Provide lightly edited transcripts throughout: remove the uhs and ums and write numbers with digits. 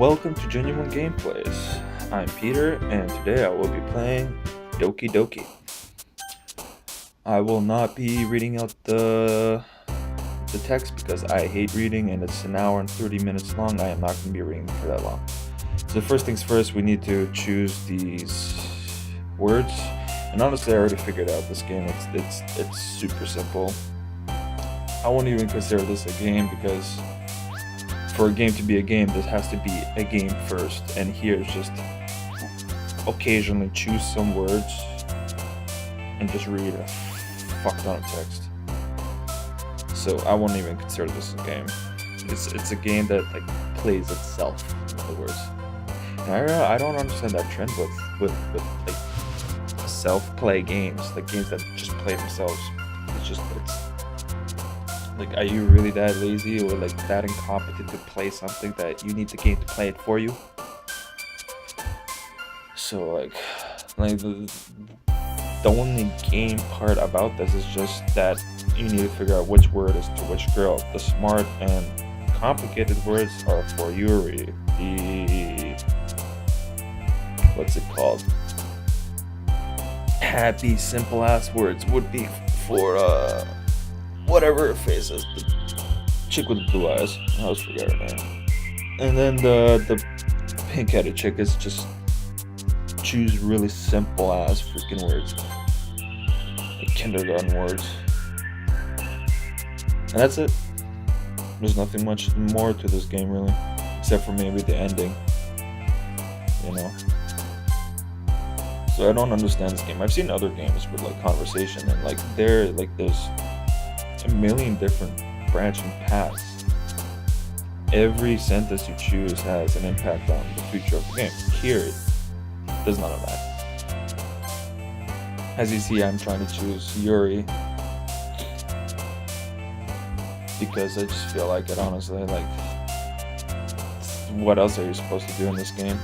Welcome to Genuine Gameplays. I'm Peter, and today I will be playing Doki Doki. I will not be reading out the text because I hate reading, and it's an hour and 30 minutes long. I am not going to be reading for that long. So first things first, we need to choose these words. And honestly, I already figured out this game. It's super simple. I won't even consider this a game because for a game to be a game, this has to be a game first. And here it's just occasionally choose some words and just read a fuck ton of text. So I won't even consider this a game. It's a game that like plays itself, in other words. And I don't understand that trend with like self-play games, like games that just play themselves. It's like, are you really that lazy or like that incompetent to play something that you need the game to play it for you? So like the only game part about this is just that you need to figure out which word is to which girl. The smart and complicated words are for Yuri. The what's it called? Happy, simple ass words would be for whatever her face is, the chick with the blue eyes. I always forget her name. And then the pink-headed chick is just choose really simple ass freaking words, like kindergarten words, and that's it. There's nothing much more to this game really, except for maybe the ending, you know. So I don't understand this game. I've seen other games with like conversation and like there's a million different branching paths. Every sentence you choose has an impact on the future of the game. Here, it does none of that. As you see, I'm trying to choose Yuri because I just feel like it, honestly. Like, what else are you supposed to do in this game?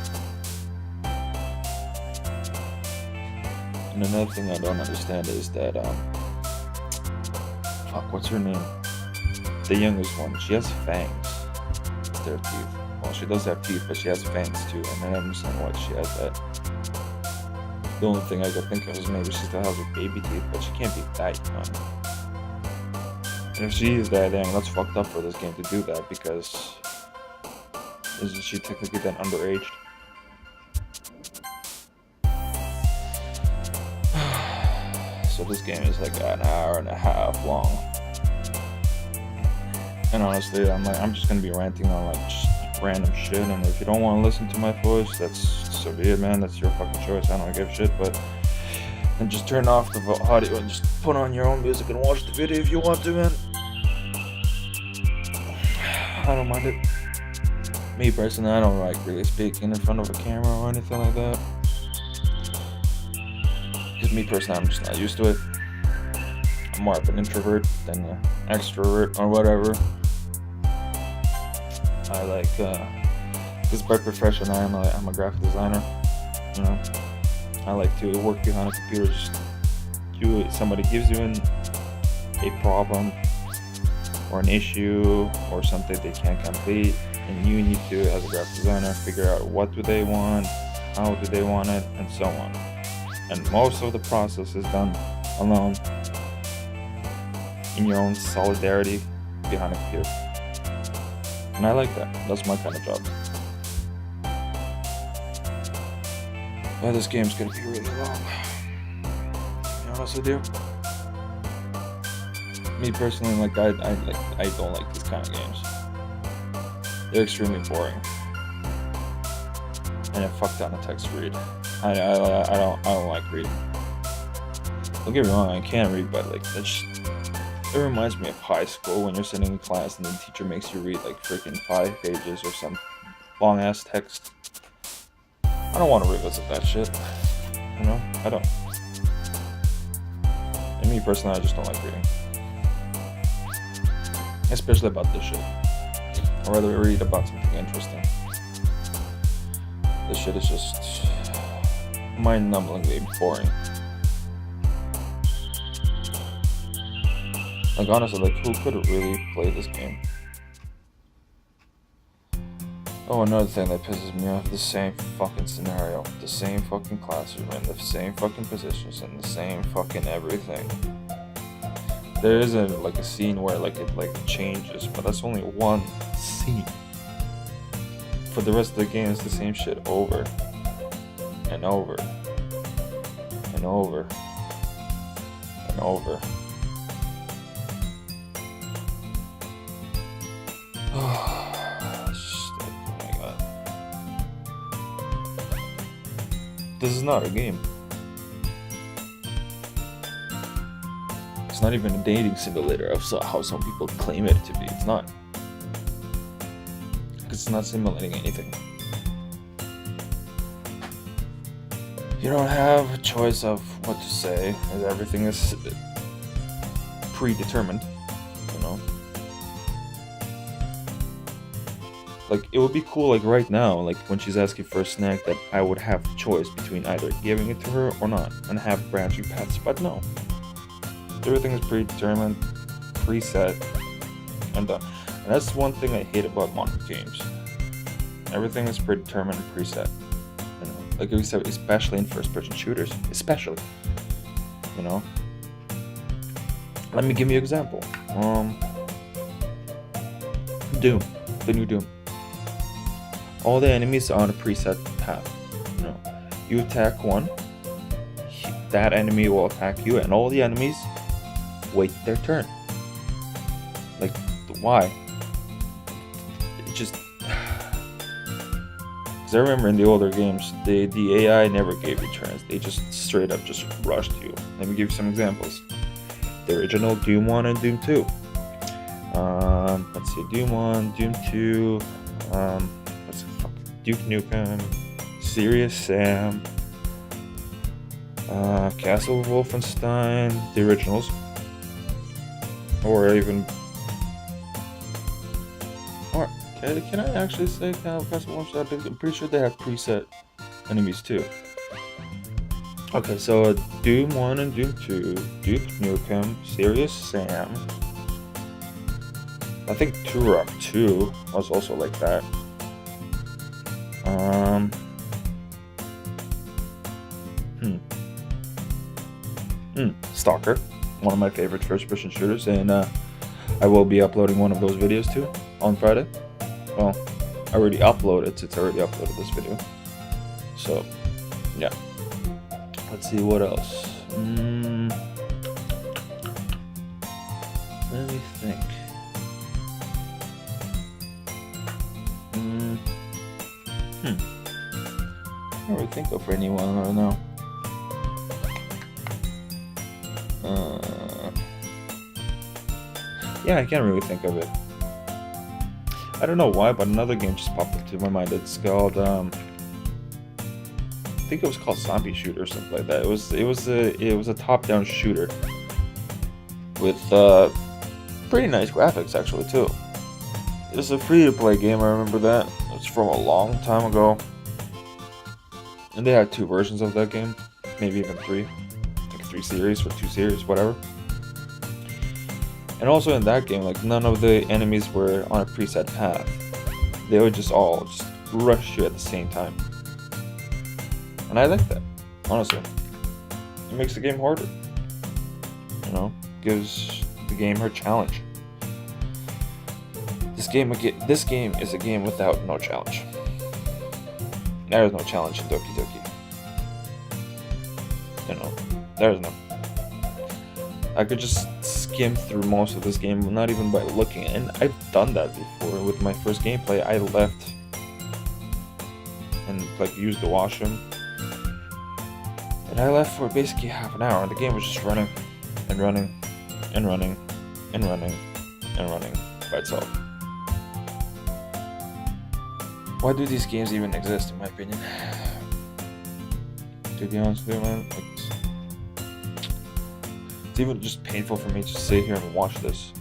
And another thing I don't understand is that what's her name? The youngest one. She has fangs. It's their teeth. Well, she does have teeth, but she has fangs too, and I don't understand why she has that. The only thing I could think of is maybe she still has her baby teeth, but she can't be that young. And if she is that young, that's fucked up for this game to do that, because isn't she technically then underaged? So this game is like an hour and a half long. And honestly, I'm just gonna be ranting on like just random shit. And if you don't want to listen to my voice, that's so be it, man. That's your fucking choice. I don't give a shit. But and just turn off the audio and just put on your own music and watch the video if you want to, man. I don't mind it. Me personally, I don't like really speaking in front of a camera or anything like that. Because me personally, I'm just not used to it. I'm more of an introvert than an extrovert or whatever. I like, because by profession I'm a graphic designer, you know. I like to work behind a computer. Somebody gives you a problem or an issue or something they can't complete, and you need to, as a graphic designer, figure out what do they want, how do they want it, and so on. And most of the process is done alone in your own solidarity behind a computer. And I like that. That's my kind of job. Well, this game's gonna be really long. To be honest with you. Me personally, like I don't like these kind of games. They're extremely boring. And a fuck ton of text to read. I don't like reading. Don't get me wrong, I can read, but like it reminds me of high school when you're sitting in class and the teacher makes you read like freaking 5 pages or some long ass text. I don't want to revisit that shit. You know, I don't. And me personally, I just don't like reading, especially about this shit. I'd rather read about something interesting. This shit is just mind-numbingly boring. Like honestly, like who could really play this game? Oh, another thing that pisses me off, the same fucking scenario, the same fucking classroom, and the same fucking positions, and the same fucking everything. There isn't like a scene where it changes, but that's only one scene. For the rest of the game, it's the same shit over and over and over and over. Shit, oh my god. This is not a game. It's not even a dating simulator of how some people claim it to be. It's not. Because it's not simulating anything. You don't have a choice of what to say, as everything is predetermined, you know? Like, it would be cool, like, right now, like, when she's asking for a snack, that I would have the choice between either giving it to her or not, and have branching paths, but no. Everything is predetermined, preset, and done. And that's one thing I hate about modern games. Everything is predetermined and preset. You know, like we said, especially in first-person shooters, especially. You know. Let me give you an example. Doom, the new Doom. All the enemies are on a preset path. You know, you attack one, that enemy will attack you, and all the enemies wait their turn. Like, why? It just... Because I remember in the older games, the AI never gave you turns. They just straight up just rushed you. Let me give you some examples. The original Doom 1 and Doom 2. Let's see, Doom 1, Doom 2, what's the fuck? Duke Nukem, Serious Sam, Castle Wolfenstein, the originals. Or even... Or, can I actually say Castle Wolfenstein? I'm pretty sure they have preset enemies too. Okay, so Doom 1 and Doom 2, Duke Nukem, Serious Sam. I think Turok 2 was also like that. Stalker, one of my favorite first-person shooters, and I will be uploading one of those videos too on Friday. Well, I already uploaded. It's already uploaded this video. So, yeah. Let's see what else. Let me think. I don't really think of anyone right now. Yeah, I can't really think of it. I don't know why, but another game just popped into my mind. It's called I think it was called Zombie Shooter or something like that. It was a top-down shooter with pretty nice graphics actually too. It was a free-to-play game. I remember that. It's from a long time ago, and they had 2 versions of that game, maybe even 3. I think 3 series or 2 series, whatever. And also in that game, like, none of the enemies were on a preset path. They would just all rush you at the same time. And I like that, honestly. It makes the game harder. You know, gives the game her challenge. This game is a game without no challenge. There is no challenge in Doki Doki. You know, there is no. I could just skim through most of this game, not even by looking. And I've done that before with my first gameplay. I left and used the washroom, and I left for basically half an hour. And the game was just running and running and running and running and running by itself. Why do these games even exist, in my opinion? To be honest with you, man, it's even just painful for me to sit here and watch this.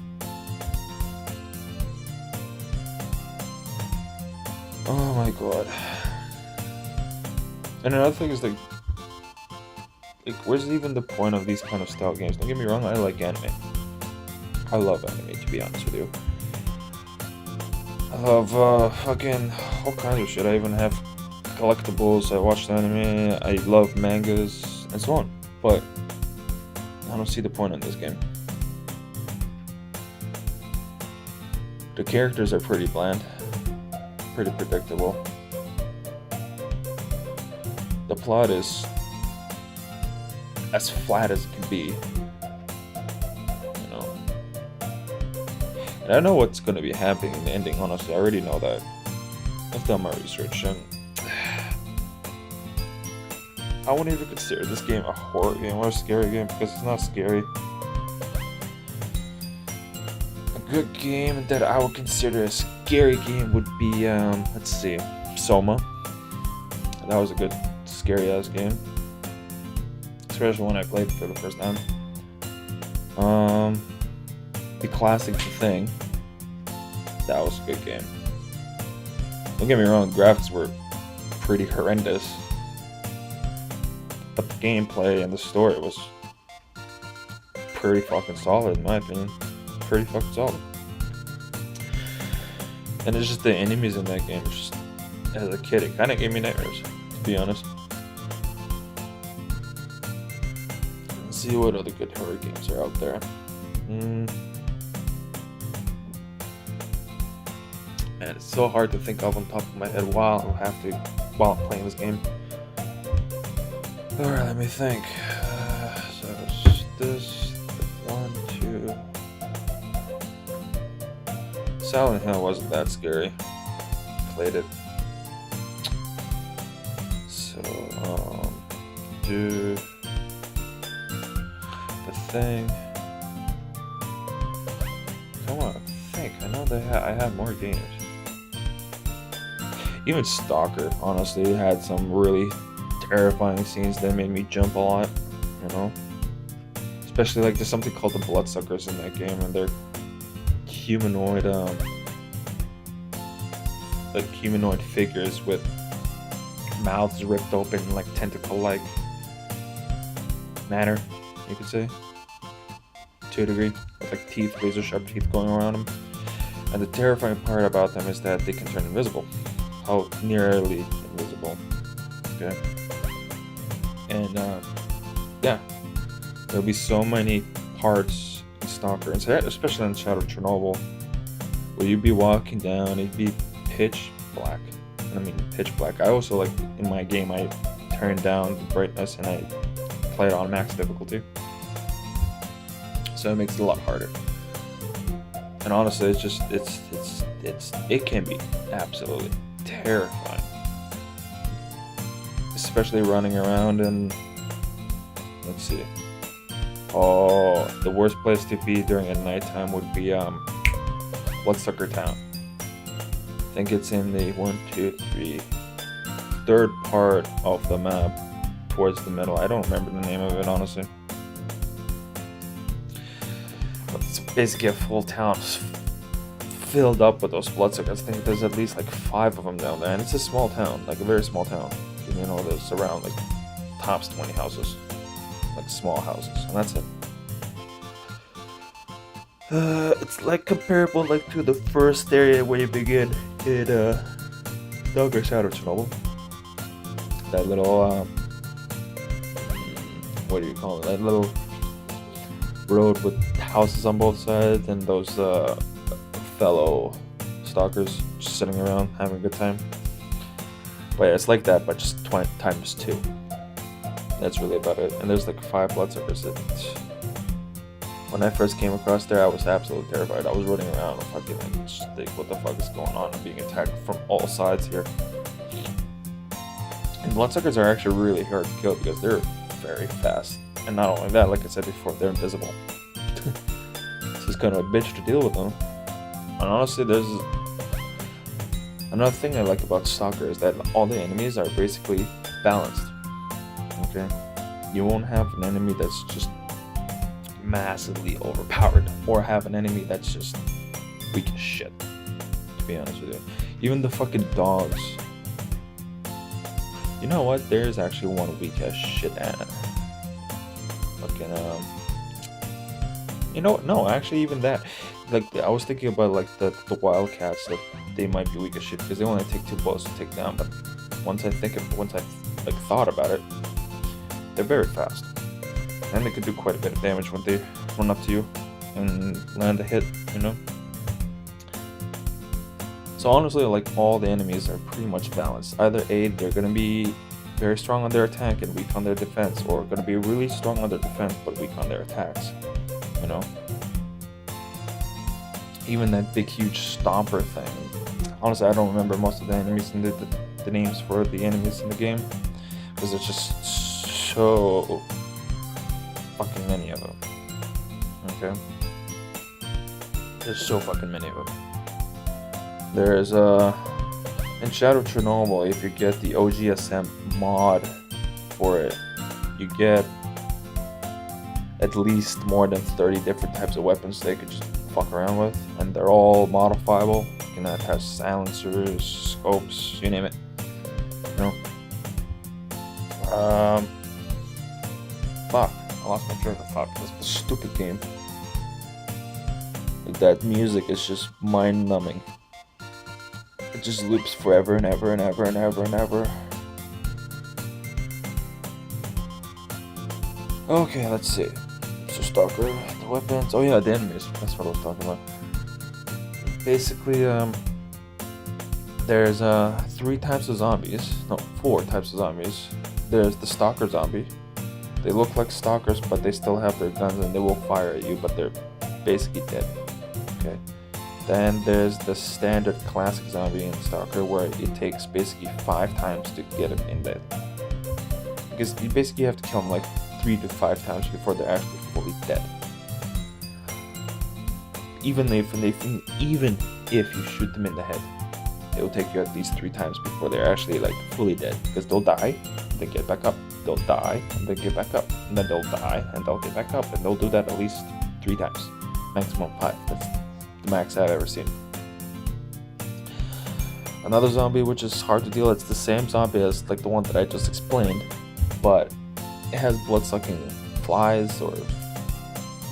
Oh my god. And another thing is like where's even the point of these kind of style games? Don't get me wrong, I like anime. I love anime, to be honest with you. I love fucking all kinds of shit. I even have collectibles. I watch anime. I love mangas and so on. But I don't see the point in this game. The characters are pretty bland, pretty predictable. The plot is as flat as it can be, you know. And I know what's gonna be happening in the ending, honestly. I already know that. I've done my research, and I wouldn't even consider this game a horror game or a scary game because it's not scary. A good game that I would consider a scary game would be, let's see, Soma. That was a good scary ass game, especially when I played it for the first time. The classic The Thing. That was a good game. Don't get me wrong, graphics were pretty horrendous, but the gameplay and the story was pretty fucking solid in my opinion. Pretty fucking solid. And it's just the enemies in that game. Just as a kid, it kind of gave me nightmares, to be honest. Let's see what other good horror games are out there. Man, it's so hard to think of on top of my head while I'm playing this game. Alright, let me think. So it's this, 1, 2. Silent Hill wasn't that scary. Played it. So, do The Thing. Come on, think. I know I have more games. Even Stalker, honestly, had some really terrifying scenes that made me jump a lot, you know? Especially, like, there's something called the Bloodsuckers in that game, and they're humanoid, like, humanoid figures with mouths ripped open, like, tentacle-like manner, you could say, to a degree, with, like, teeth, razor-sharp teeth going around them. And the terrifying part about them is that they can turn invisible. How nearly invisible. Okay. And yeah, there'll be so many parts in Stalker, especially in Shadow of Chernobyl, where you'd be walking down, it'd be pitch black. I mean, pitch black. I also, like, in my game, I turned down the brightness and I play it on max difficulty, so it makes it a lot harder. And honestly, it can be absolutely terrifying, especially running around. And let's see, the worst place to be during a nighttime would be Bloodsucker Town. I think it's in the 3rd part of the map towards the middle. I don't remember the name of it, honestly, but it's basically a full town filled up with those bloodsuckers. I think there's at least like 5 of them down there, and it's a small town, like a very small town. You know, there's around like tops 20 houses, like small houses, and that's it. It's like comparable, like, to the first area where you begin in Shadow of Chernobyl. That little what do you call it? That little road with houses on both sides, and those fellow stalkers just sitting around having a good time. But yeah, it's like that, but just 20 times 2. That's really about it. And there's like 5 bloodsuckers. When I first came across there, I was absolutely terrified. I was running around and fucking like, what the fuck is going on? I'm being attacked from all sides here. And bloodsuckers are actually really hard to kill because they're very fast. And not only that, like I said before, they're invisible. So it's kind of a bitch to deal with them. And honestly, there's another thing I like about Stalker is that all the enemies are basically balanced. Okay? You won't have an enemy that's just massively overpowered, or have an enemy that's just weak as shit, to be honest with you. Even the fucking dogs. You know what? There's actually one weak as shit at fucking you know what? No, actually, even that. like I was thinking about like the wildcats, that they might be weak as shit because they only take 2 bullets to take down. But once I like thought about it, they're very fast, and they could do quite a bit of damage when they run up to you and land a hit. You know. So honestly, like all the enemies are pretty much balanced. Either A, they're gonna be very strong on their attack and weak on their defense, or gonna be really strong on their defense but weak on their attacks. You know. Even that big huge stomper thing. Honestly, I don't remember most of the enemies and the names for the enemies in the game, because there's just so fucking many of them. Okay? There's so fucking many of them. There's in Shadow of Chernobyl, if you get the OGSM mod for it, you get at least more than 30 different types of weapons they could just fuck around with, and they're all modifiable. You can attach silencers, scopes, you name it. You know. Fuck, I lost my train of thought. That's a stupid game. Like, that music is just mind-numbing. It just loops forever and ever and ever and ever and ever. Okay, let's see. So Stalker, the weapons. Oh yeah, the enemies. That's what I was talking about. Basically, there's 3 types of zombies. No, 4 types of zombies. There's the Stalker zombie. They look like stalkers, but they still have their guns and they will fire at you, but they're basically dead. Okay. Then there's the standard classic zombie in Stalker, where it takes basically 5 times to get him in dead. Because you basically have to kill them like 3 to 5 times before they're actually fully dead. Even if you shoot them in the head, it will take you at least 3 times before they're actually like fully dead. Because they'll die, then get back up. They'll die, and then get back up. And then they'll die, and they'll get back up. And they'll do that at least 3 times. Maximum 5. That's the max I've ever seen. Another zombie which is hard to deal, it's the same zombie as like the one that I just explained, but it has blood-sucking flies or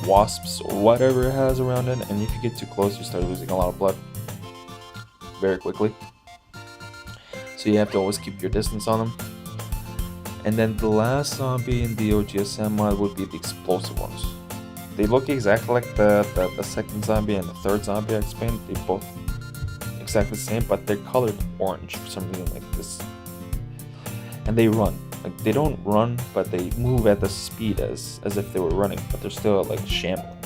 wasps or whatever it has around it, and if you get too close you start losing a lot of blood very quickly. So you have to always keep your distance on them. And then the last zombie in the OGSM mod would be the explosive ones. They look exactly like the second zombie and the third zombie I explained. They're both exactly the same, but they're colored orange for some reason, like this. And they run. Like, they don't run, but they move at the speed as if they were running, but they're still like shambling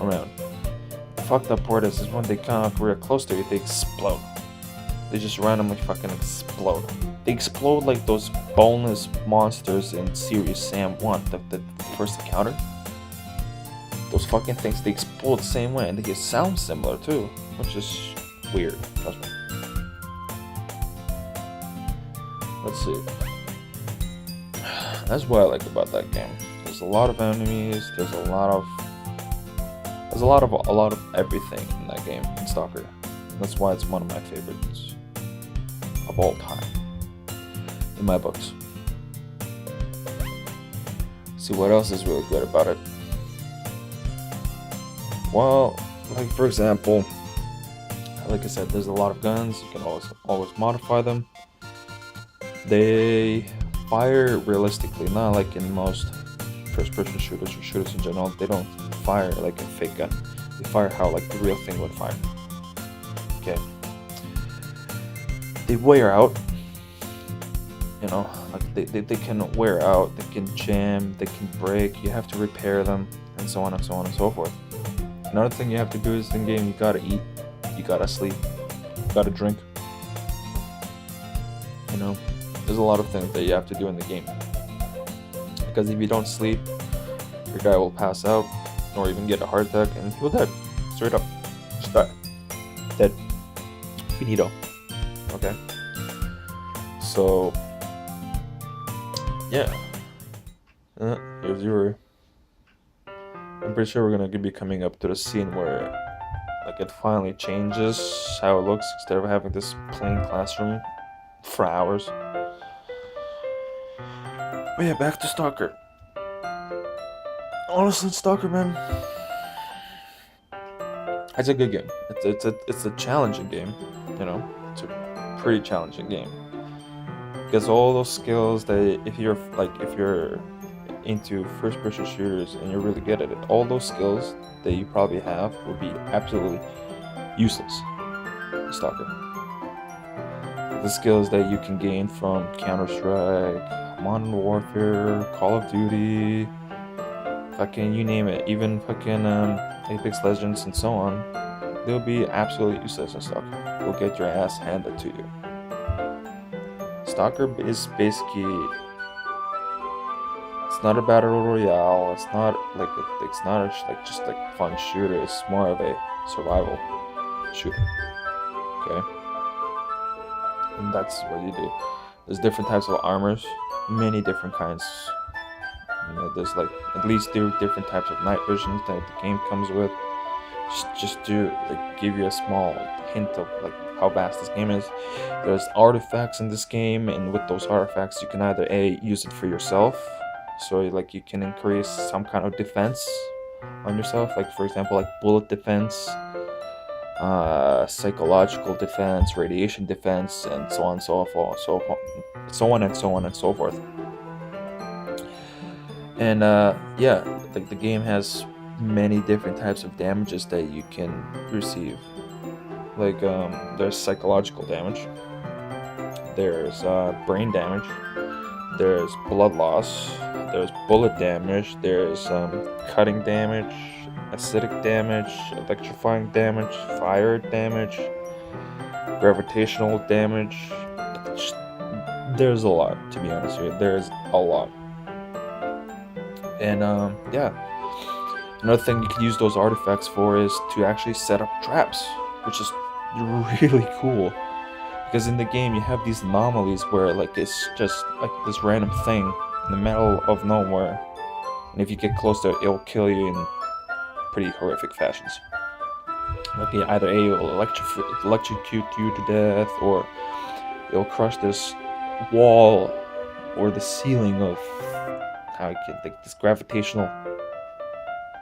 around. The fucked up part is when they come up real close to you, they explode. They just randomly fucking explode. They explode like those boneless monsters in Series Sam 1, the first encounter. Those fucking things, they explode the same way, and they sound similar too, which is weird. Trust me. Let's see. That's what I like about that game. There's a lot of enemies. There's a lot of everything in that game in Stalker. That's why it's one of my favorites of all time in my books. See what else is really good about it. Well, like for example, like I said, there's a lot of guns. You can always modify them. They fire realistically, not like in most first-person shooters or shooters in general. They don't fire like a fake gun. They fire how like the real thing would fire. Okay. They wear out. You know, like they can wear out. They can jam. They can break. You have to repair them, and so on and so on and so forth. Another thing you have to do is in game, you gotta eat, you gotta sleep, you gotta drink. You know, there's a lot of things that you have to do in the game. Because if you don't sleep, your guy will pass out, or even get a heart attack, and he'll die. Straight up. Just die. Dead. Finito. Okay? So, yeah. Here's your... I'm pretty sure we're gonna be coming up to the scene where like it finally changes how it looks instead of having this plain classroom for hours. But yeah, back to Stalker. Honestly, Stalker, man, It's a good game. It's a challenging game, you know. It's a pretty challenging game because all those skills that if you're into first person shooters and you're really good at it, all those skills that you probably have would be absolutely useless in Stalker. The skills that you can gain from Counter-Strike, Modern Warfare, Call of Duty, fucking you name it, even fucking Apex Legends and so on, they'll be absolutely useless in Stalker. You'll get your ass handed to you. Stalker is basically, it's not a battle royale. It's not like like just like fun shooter. It's more of a survival shooter. Okay, and that's what you do. There's different types of armors, many different kinds. You know, there's like at least two different types of night visions that the game comes with. Just to like give you a small hint of like how vast this game is. There's artifacts in this game, and with those artifacts, you can either use it for yourself, so like you can increase some kind of defense on yourself, like for example, like bullet defense, psychological defense, radiation defense, and so on and so forth, and so forth. And yeah, like the game has many different types of damages that you can receive. Like there's psychological damage, there's brain damage, there's blood loss, there's bullet damage, there's cutting damage, acidic damage, electrifying damage, fire damage, gravitational damage. There's a lot, to be honest with you. There's a lot. And yeah, another thing you can use those artifacts for is to actually set up traps, which is really cool. Because in the game you have these anomalies where like it's just like this random thing in the middle of nowhere, and if you get close to it, it'll kill you in pretty horrific fashions. Like either A, will electrocute you to death, or it'll crush this wall or the ceiling of how it get like this gravitational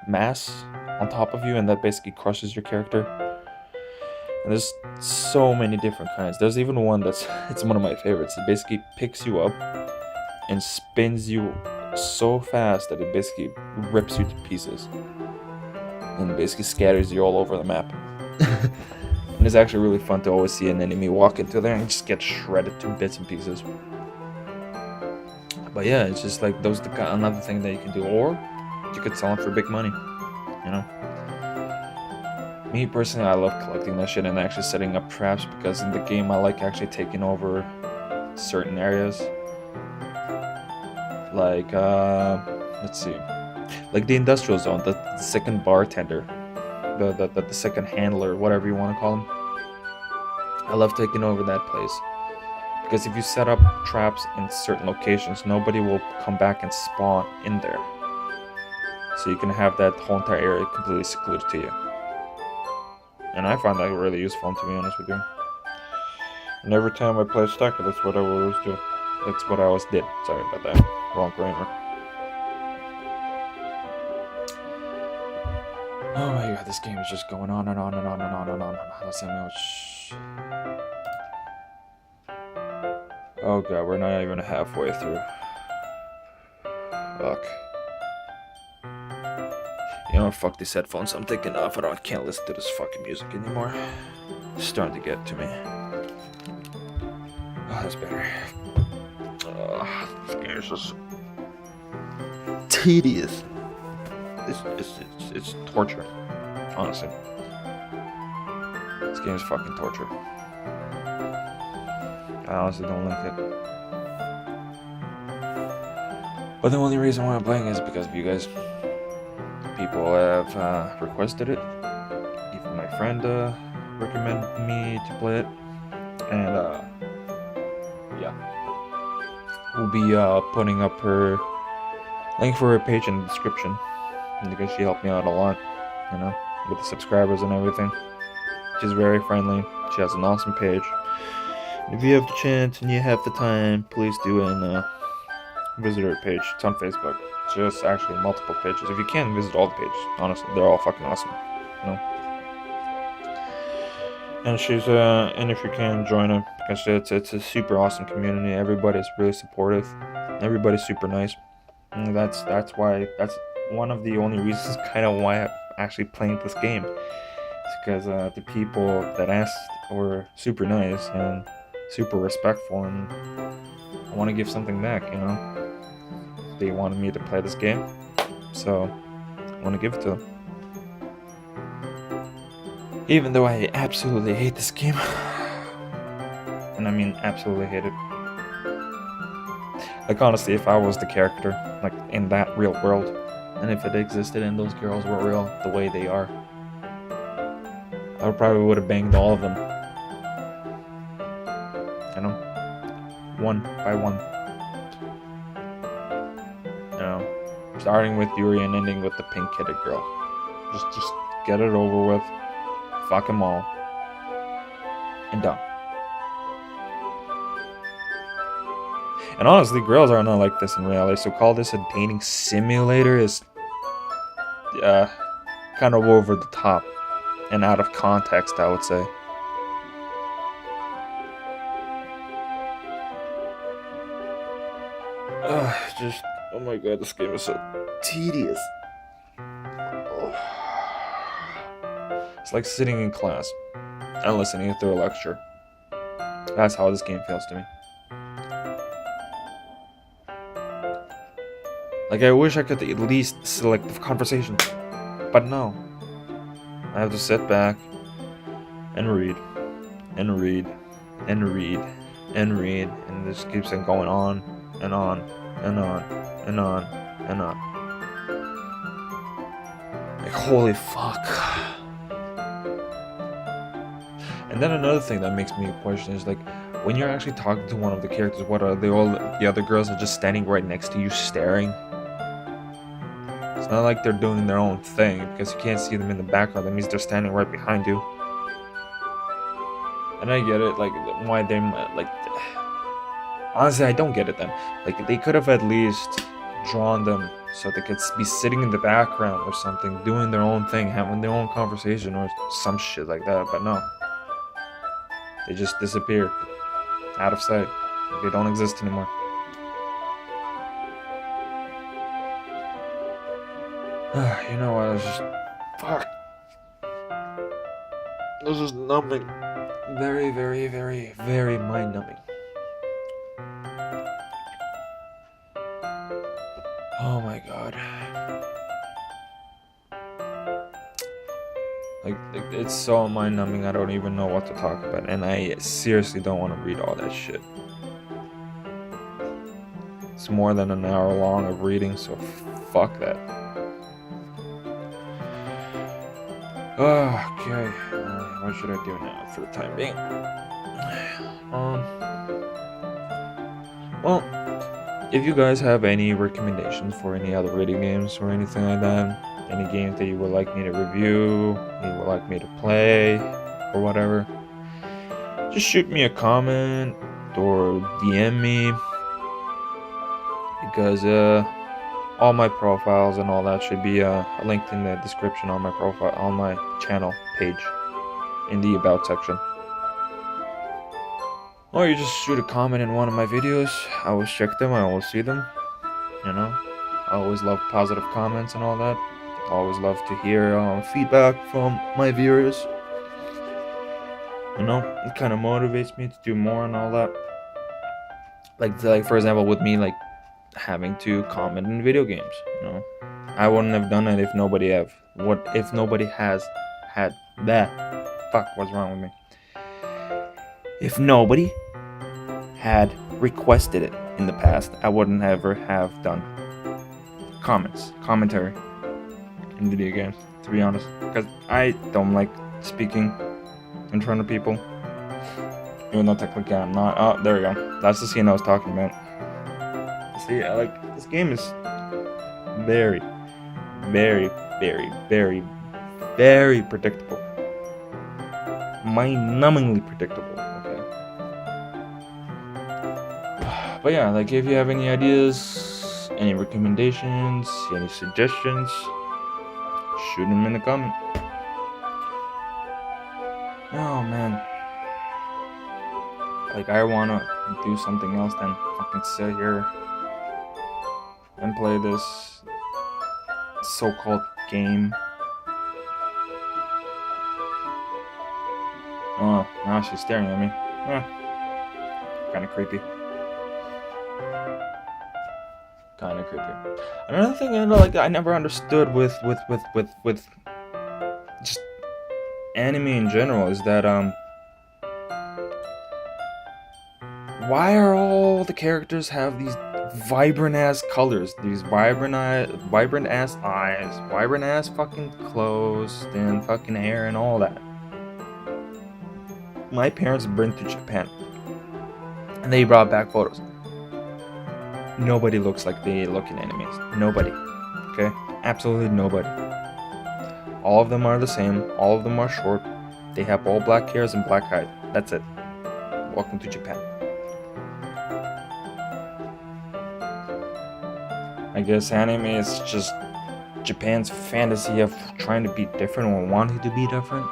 mass on top of you, and that basically crushes your character. And there's so many different kinds. There's even one that's it's one of my favorites. It basically picks you up and spins you so fast that it basically rips you to pieces and basically scatters you all over the map. And it's actually really fun to always see an enemy walk into there and just get shredded to bits and pieces. But yeah, it's just like those another thing that you can do, or you could sell them for big money, you know. Me personally, I love collecting that shit and actually setting up traps, because in the game I like actually taking over certain areas. Like let's see, like the industrial zone, the second bartender, the second handler, whatever you want to call him. I love taking over that place, because if you set up traps in certain locations, nobody will come back and spawn in there. So you can have that whole entire area completely secluded to you. And I find that really useful, to be honest with you. And every time I play Stalker, that's what I always do. That's what I always did. Sorry about that. Wrong grammar. Oh my god, this game is just going on and on and on and on and on. Let's see how much. Oh god, we're not even halfway through. Fuck. You know, fuck these headphones. I'm taking off. I can't listen to this fucking music anymore. It's starting to get to me. Oh, that's better. This game is just tedious. It's torture. Honestly. This game is fucking torture. I honestly don't like it. But the only reason why I'm playing is because of you guys. People have requested it. Even my friend recommended me to play it. And yeah. We'll be putting up her link for her page in the description, because she helped me out a lot, you know, with the subscribers and everything. She's very friendly. She has an awesome page. If you have the chance and you have the time, please do and visit her page. It's on Facebook. Just actually multiple pages. If you can, visit all the pages. Honestly, they're all fucking awesome. You know. And and if you can, join them, because it's a super awesome community. Everybody's really supportive. Everybody's super nice. And that's one of the only reasons kind of why I'm actually playing this game. It's because the people that asked were super nice and super respectful, and I want to give something back. They wanted me to play this game, so I want to give it to them. Even though I absolutely hate this game, and I mean absolutely hate it. Like, honestly, if I was the character, like, in that real world, and if it existed and those girls were real the way they are, I probably would have banged all of them. One by one. Starting with Yuri and ending with the pink-headed girl. Just get it over with. Fuck them all. And done. And honestly, girls are not like this in reality, so call this a dating simulator is kind of over the top and out of context, I would say. Oh my god, this game is so tedious. It's like sitting in class and listening to a lecture. That's how this game feels to me. Like, I wish I could at least select the conversation, but no. I have to sit back and read, and read, and read, and read, and this keeps on going on, and on, and on, and on, and on. Like, holy fuck. And then another thing that makes me question is, like, when you're actually talking to one of the characters, what are they all? The other girls are just standing right next to you staring. It's not like they're doing their own thing, because you can't see them in the background. That means they're standing right behind you. And I get it, like, why they, like, honestly, I don't get it then. Like, they could have at least drawn them so they could be sitting in the background or something, doing their own thing, having their own conversation or some shit like that, but no. They just disappeared. Out of sight. They don't exist anymore. You know what, it's just... Fuck. This is numbing. Very, very, very, very mind-numbing. Oh my god. Like, it's so mind-numbing, I don't even know what to talk about. And I seriously don't want to read all that shit. It's more than an hour long of reading, so fuck that. Okay, what should I do now for the time being? Well, if you guys have any recommendations for any other reading games or anything like that, any games that you would like me to review, you would like me to play, or whatever, just shoot me a comment or DM me, because all my profiles and all that should be linked in the description on my profile, on my channel page, in the about section. Or you just shoot a comment in one of my videos. I always check them, I always see them. I always love positive comments and all that. I always love to hear feedback from my viewers. It kind of motivates me to do more and all that. Like for example, with me, like, having to comment in video games. I wouldn't have done it if nobody has had that. Fuck, what's wrong with me? If nobody had requested it in the past, I wouldn't ever have done commentary in video games, to be honest, because I don't like speaking in front of people, even though technically I'm not. Oh, there we go. That's the scene I was talking about. See, this game is very, very, very, very, very predictable. Mind-numbingly predictable. But yeah, like, if you have any ideas, any recommendations, any suggestions, shoot them in the comment. Oh man. Like, I wanna do something else than fucking sit here and play this so-called game. Oh, now she's staring at me. Kinda creepy. Kinda creepy. Another thing, like, I never understood with just anime in general is that why are all the characters have these vibrant ass colors, these vibrant ass eyes, vibrant ass fucking clothes and fucking hair and all that? My parents been to Japan and they brought back photos. Nobody looks like they look in animes. Nobody. Okay? Absolutely nobody. All of them are the same. All of them are short. They have all black hairs and black eyes. That's it. Welcome to Japan. I guess anime is just Japan's fantasy of trying to be different or wanting to be different.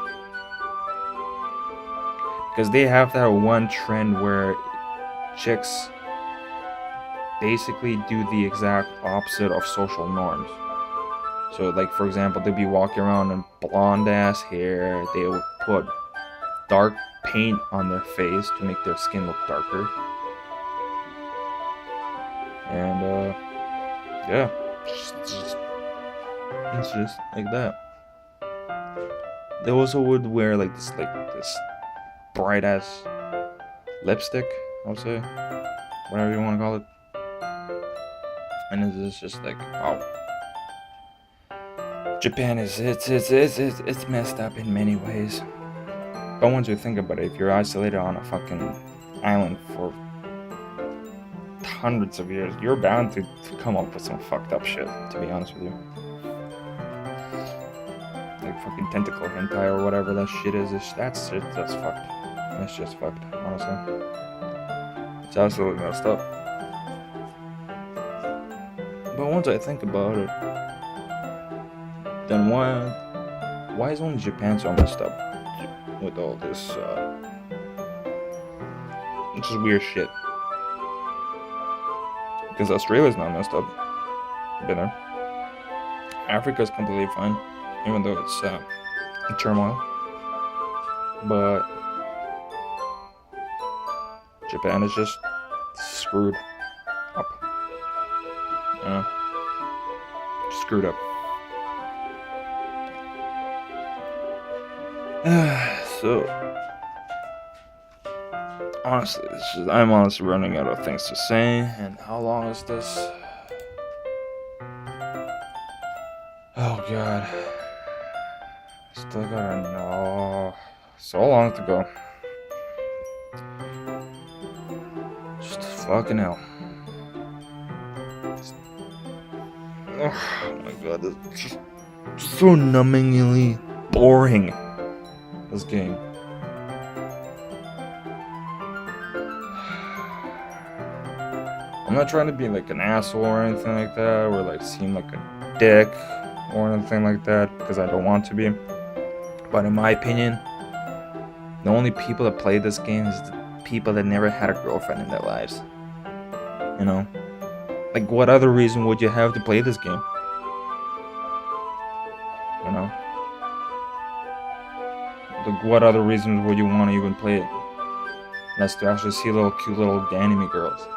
Because they have that one trend where chicks basically do the exact opposite of social norms. So, like, for example, they'd be walking around in blonde ass hair. They would put dark paint on their face to make their skin look darker. And yeah, it's just like that. They also would wear like this bright ass lipstick, I would say, whatever you want to call it. And it's just like, oh, Japan is it's messed up in many ways. But once you think about it, if you're isolated on a fucking island for hundreds of years, you're bound to come up with some fucked up shit, to be honest with you. Like fucking tentacle hentai or whatever that shit is. That's fucked. That's just fucked, honestly. It's absolutely messed up. But once I think about it, then why is only Japan so messed up with all this just weird shit? Because Australia's not messed up. Been there. Africa's completely fine, even though it's in turmoil. But Japan is just screwed up. Screwed up. So, honestly, I'm honestly running out of things to say. And how long is this? Oh god, still gotta know. So long to go. Just fucking hell. Oh my god, this is just so numbingly boring. This game. I'm not trying to be like an asshole or anything like that, or like seem like a dick or anything like that, because I don't want to be. But in my opinion, the only people that play this game is the people that never had a girlfriend in their lives. You know? Like, what other reason would you have to play this game? You know? Like, what other reasons would you want to even play it? Unless to actually see little cute little anime girls.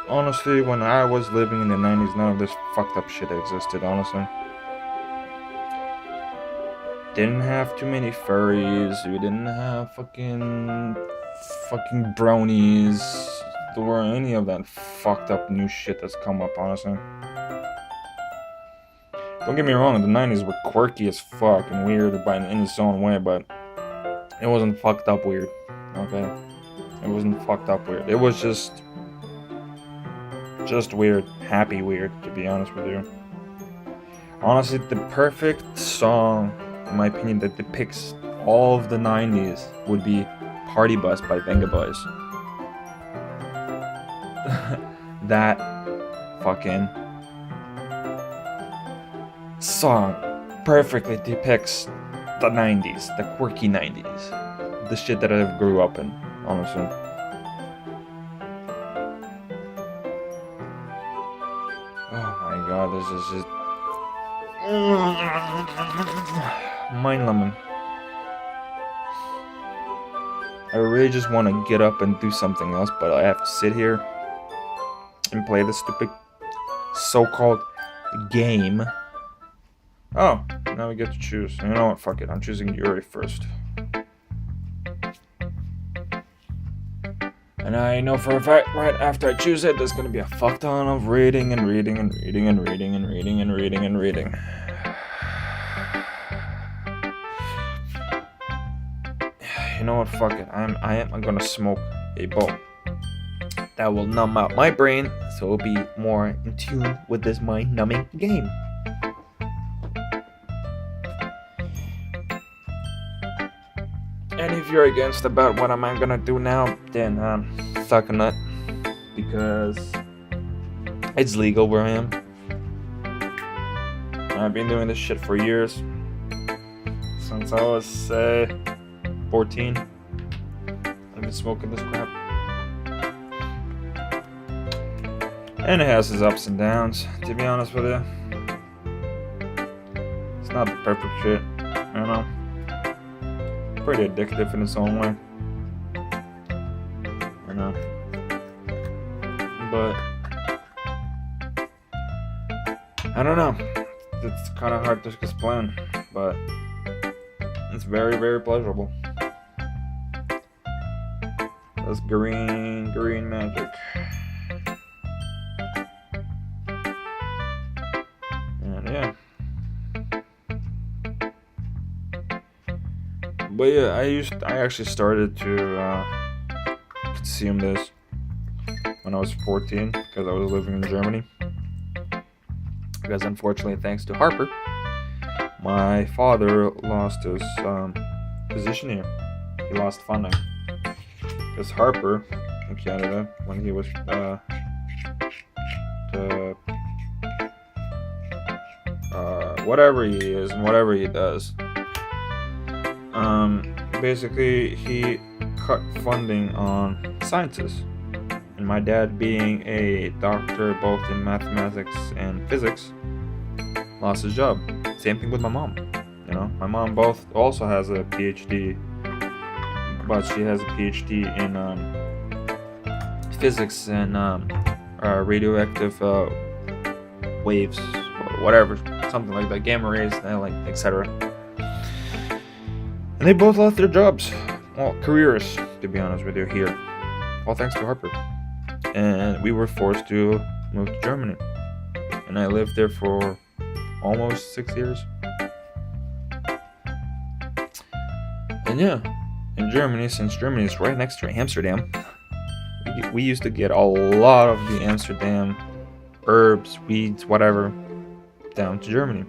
Honestly, when I was living in the 90s, none of this fucked up shit existed, honestly. Didn't have too many furries, we didn't have fucking bronies. There weren't any of that fucked up new shit that's come up, honestly. Don't get me wrong, the 90s were quirky as fuck and weird in its own way, but it wasn't fucked up weird, okay? It wasn't fucked up weird. It was just weird, happy weird, to be honest with you. Honestly, the perfect song, in my opinion, that depicts all of the 90s would be Party Bus by Venga Boys. That fucking song perfectly depicts the 90s, the quirky 90s. The shit that I grew up in, honestly. Oh my god, this is just mind-numbing. I really just want to get up and do something else, but I have to sit here and play this stupid so-called game. Oh, now we get to choose. You know what? Fuck it. I'm choosing Yuri first. And I know for a fact, right after I choose it, there's gonna be a fuck ton of reading and reading and reading and reading and reading and reading and reading. You know what? Fuck it. I am gonna smoke a bowl. That will numb out my brain, so it'll be more in tune with this mind-numbing game. And if you're against about what am I gonna do now, then suck a nut, because it's legal where I am. I've been doing this shit for years, since I was 14. I've been smoking this crap, and it has its ups and downs. To be honest with you, it's not the perfect shit, you know. Pretty addictive in its own way, you know. But I don't know. It's kind of hard to explain, but it's very, very pleasurable. That's green magic. And yeah. But yeah, I actually started to consume this when I was 14, because I was living in Germany. Because unfortunately, thanks to Harper, my father lost his position here. He lost funding. Because Harper in Canada, when he was whatever he is and whatever he does, basically he cut funding on sciences. And my dad, being a doctor both in mathematics and physics, lost his job. Same thing with my mom. You know, my mom also has a PhD, but she has a PhD in physics and radioactive waves, or whatever, something like that, gamma rays, like etc. And they both lost their jobs, well, careers, to be honest with you, here, all thanks to Harper. And we were forced to move to Germany, and I lived there for almost 6 years. And yeah, in Germany, since Germany is right next to Amsterdam, we used to get a lot of the Amsterdam herbs, weeds, whatever, down to Germany.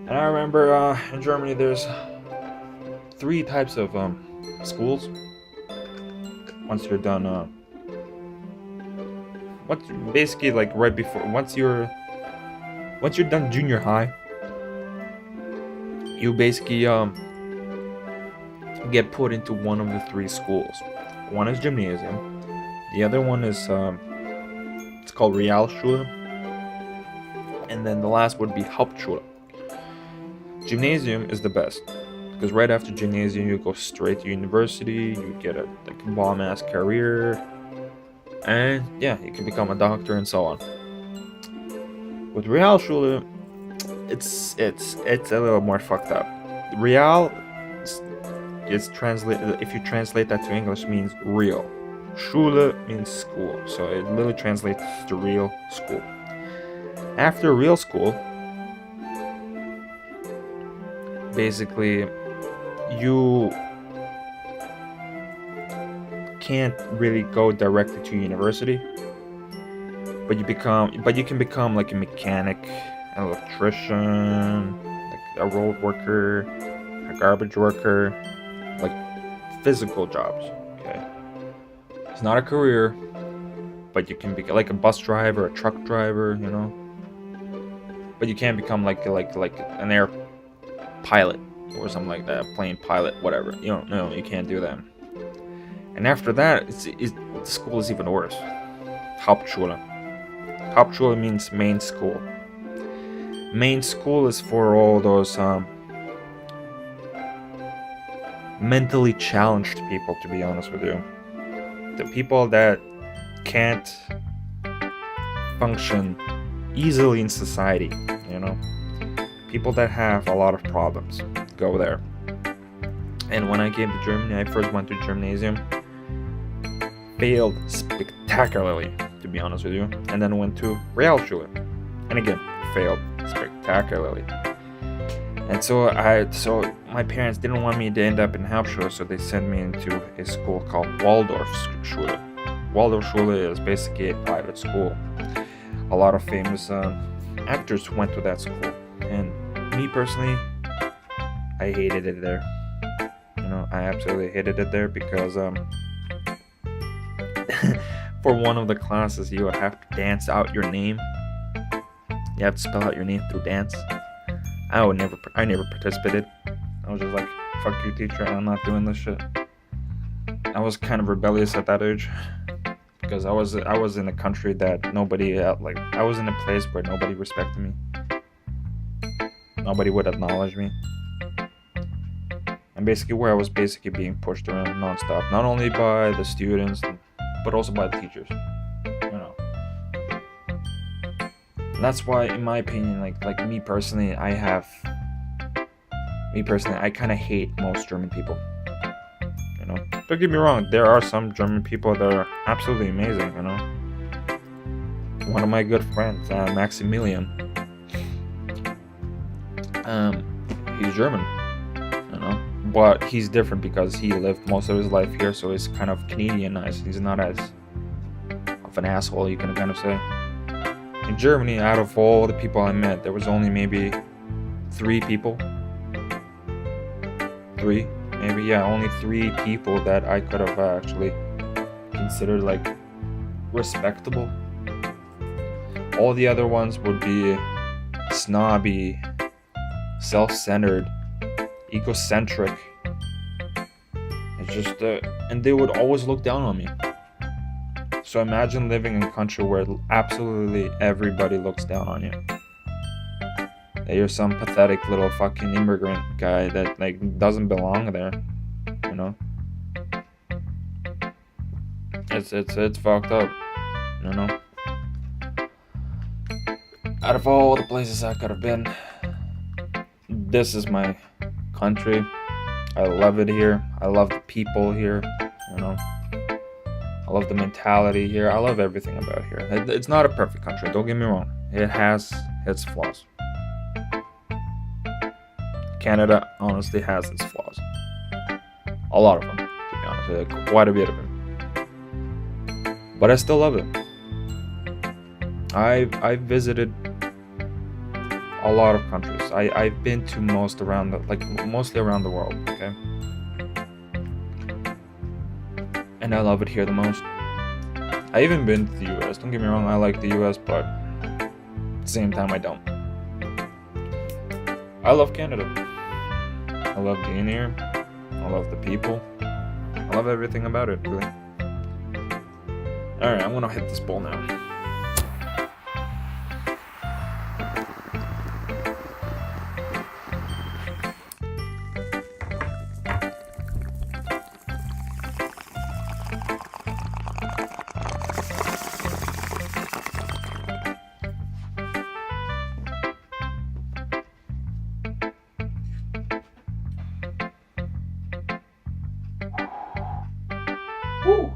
And I remember in Germany there's 3 types of schools. Once you're done, basically like right before, once you're done junior high, you basically get put into one of the 3 schools. One is gymnasium, the other one is it's called Realschule, and then the last would be Hauptschule. Gymnasium is the best, because right after gymnasium you go straight to university, you get a bomb ass career, and yeah, you can become a doctor and so on. With Realschule, it's a little more fucked up. Real is translated, if you translate that to English, means real. Schule means school, so it literally translates to real school. After real school, basically you can't really go directly to university, but you can become like a mechanic, an electrician, like a road worker, a garbage worker, like physical jobs. Okay, it's not a career, but you can be like a bus driver, a truck driver, you know. but you can't become like an air pilot or something like that, plane pilot, whatever. No, you can't do that. And after that, the school is even worse. Hauptschule. Hauptschule means main school. Main school is for all those mentally challenged people, to be honest with you. The people that can't function easily in society, people that have a lot of problems go there. And when I came to Germany, I first went to gymnasium, failed spectacularly, to be honest with you, and then went to Realschule, and again failed spectacularly. And so my parents didn't want me to end up in Hauptschule, so they sent me into a school called Waldorfschule. Waldorfschule is basically a private school. A lot of famous actors went to that school, and me personally, I hated it there. I absolutely hated it there because for one of the classes you would have to dance out your name. You have to spell out your name through dance. I never participated. I was just like, fuck you, teacher, I'm not doing this shit. I was kind of rebellious at that age because I was in a country that nobody I was in a place where nobody respected me. Nobody would acknowledge me. And basically where I was being pushed around non-stop, not only by the students but also by the teachers. And that's why, in my opinion, like me personally, I kind of hate most German people. Don't get me wrong, there are some German people that are absolutely amazing. One of my good friends, Maximilian, he's German, but he's different because he lived most of his life here, so he's kind of Canadianized. He's not as of an asshole, you can kind of say. In Germany, out of all the people I met, there was only maybe three people. Only three people that I could have actually considered like respectable. All the other ones would be snobby, self-centered, egocentric. It's just and they would always look down on me. So imagine living in a country where absolutely everybody looks down on you. That you're some pathetic little fucking immigrant guy that doesn't belong there. It's fucked up. Out of all the places I could have been, this is my country. I love it here. I love the people here. I love the mentality here. I love everything about here. It's not a perfect country, don't get me wrong. It has its flaws. Canada honestly has its flaws. A lot of them, to be honest. Quite a bit of them. But I still love it. I've visited a lot of countries. I've been to mostly around the world, okay? And I love it here the most. I even been to the US. Don't get me wrong, I like the US, but at the same time I don't. I love Canada. I love being here. I love the people. I love everything about it, really. Alright, I'm gonna hit this ball now. Woo.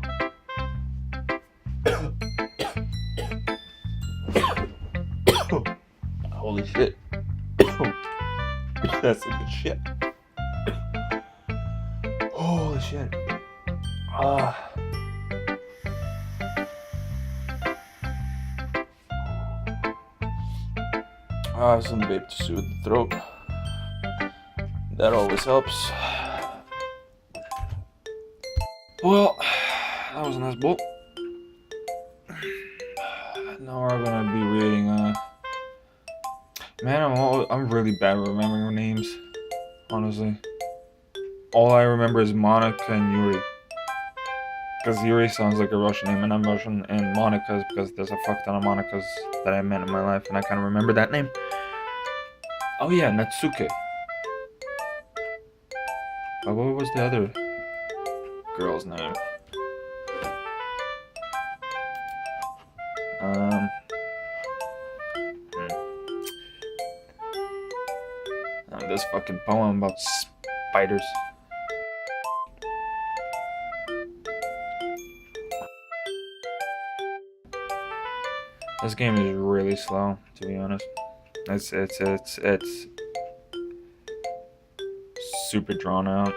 Holy shit. That's some good shit. Holy shit. Some vape to soothe the throat. That always helps. Well, that was a nice book. Now we're gonna be reading Man, I'm really bad at remembering names, honestly. All I remember is Monica and Yuri. Because Yuri sounds like a Russian name, and I'm Russian, and Monica is because there's a fuck ton of Monicas that I met in my life, and I kind of remember that name. Oh yeah, Natsuke. But what was the other girl's name? Hmm. This fucking poem about spiders. This game is really slow, to be honest. It's super drawn out.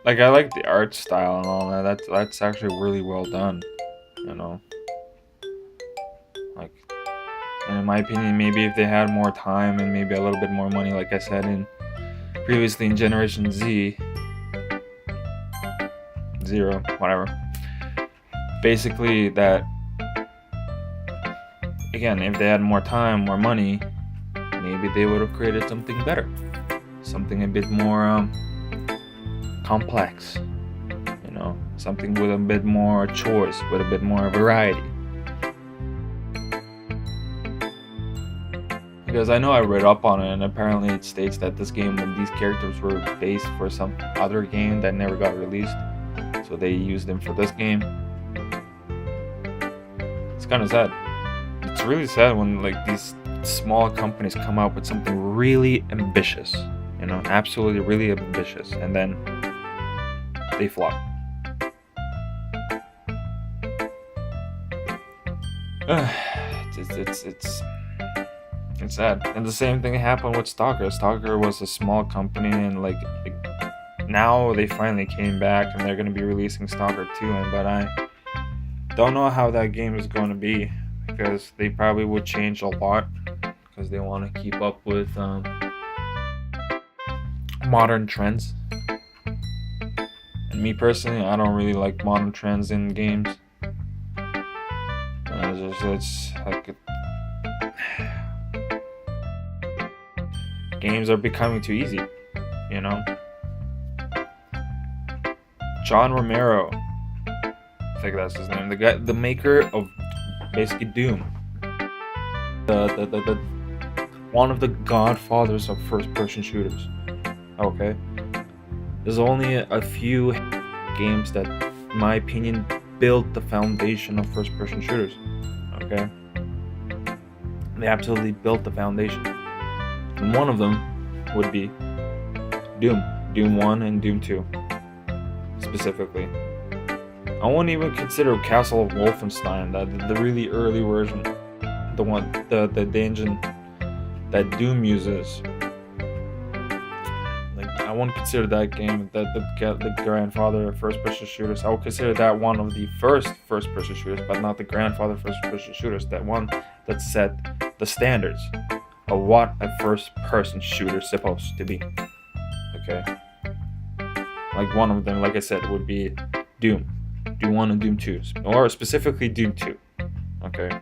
Like, I like the art style and all that. That's actually really well done, you know. Like, and in my opinion, maybe if they had more time and maybe a little bit more money, like I said previously in Generation Z, Zero, whatever. Basically, that again, if they had more time, more money, maybe they would have created something better, something a bit more complex, you know, something with a bit more choice, with a bit more variety. Because I know I read up on it, and apparently it states that this game, when these characters were based for some other game that never got released, so they used them for this game. It's kind of sad. It's really sad when like these small companies come out with something really ambitious, you know, absolutely really ambitious, and then they flop. It's sad. And the same thing happened with Stalker. Stalker was a small company, and like now they finally came back and they're gonna be releasing Stalker 2, but I don't know how that game is going to be, because they probably would change a lot because they want to keep up with modern trends. And me personally, I don't really like modern trends in games. It's like games are becoming too easy, you know. John Romero, I think that's his name, the maker of basically Doom, the one of the godfathers of first-person shooters. Okay, there's only a few games that, in my opinion, built the foundation of first-person shooters. Okay, they absolutely built the foundation, and one of them would be Doom 1 and Doom 2 specifically. I won't even consider Castle of Wolfenstein, the really early version, the engine that Doom uses. Like, I won't consider that game the grandfather of first-person shooters. I would consider that one of the first-person shooters, but not the grandfather of first-person shooters. That one that set the standards of what a first-person shooter is supposed to be. Okay, like one of them, like I said, would be Doom 1 and Doom 2, or specifically Doom 2. Okay.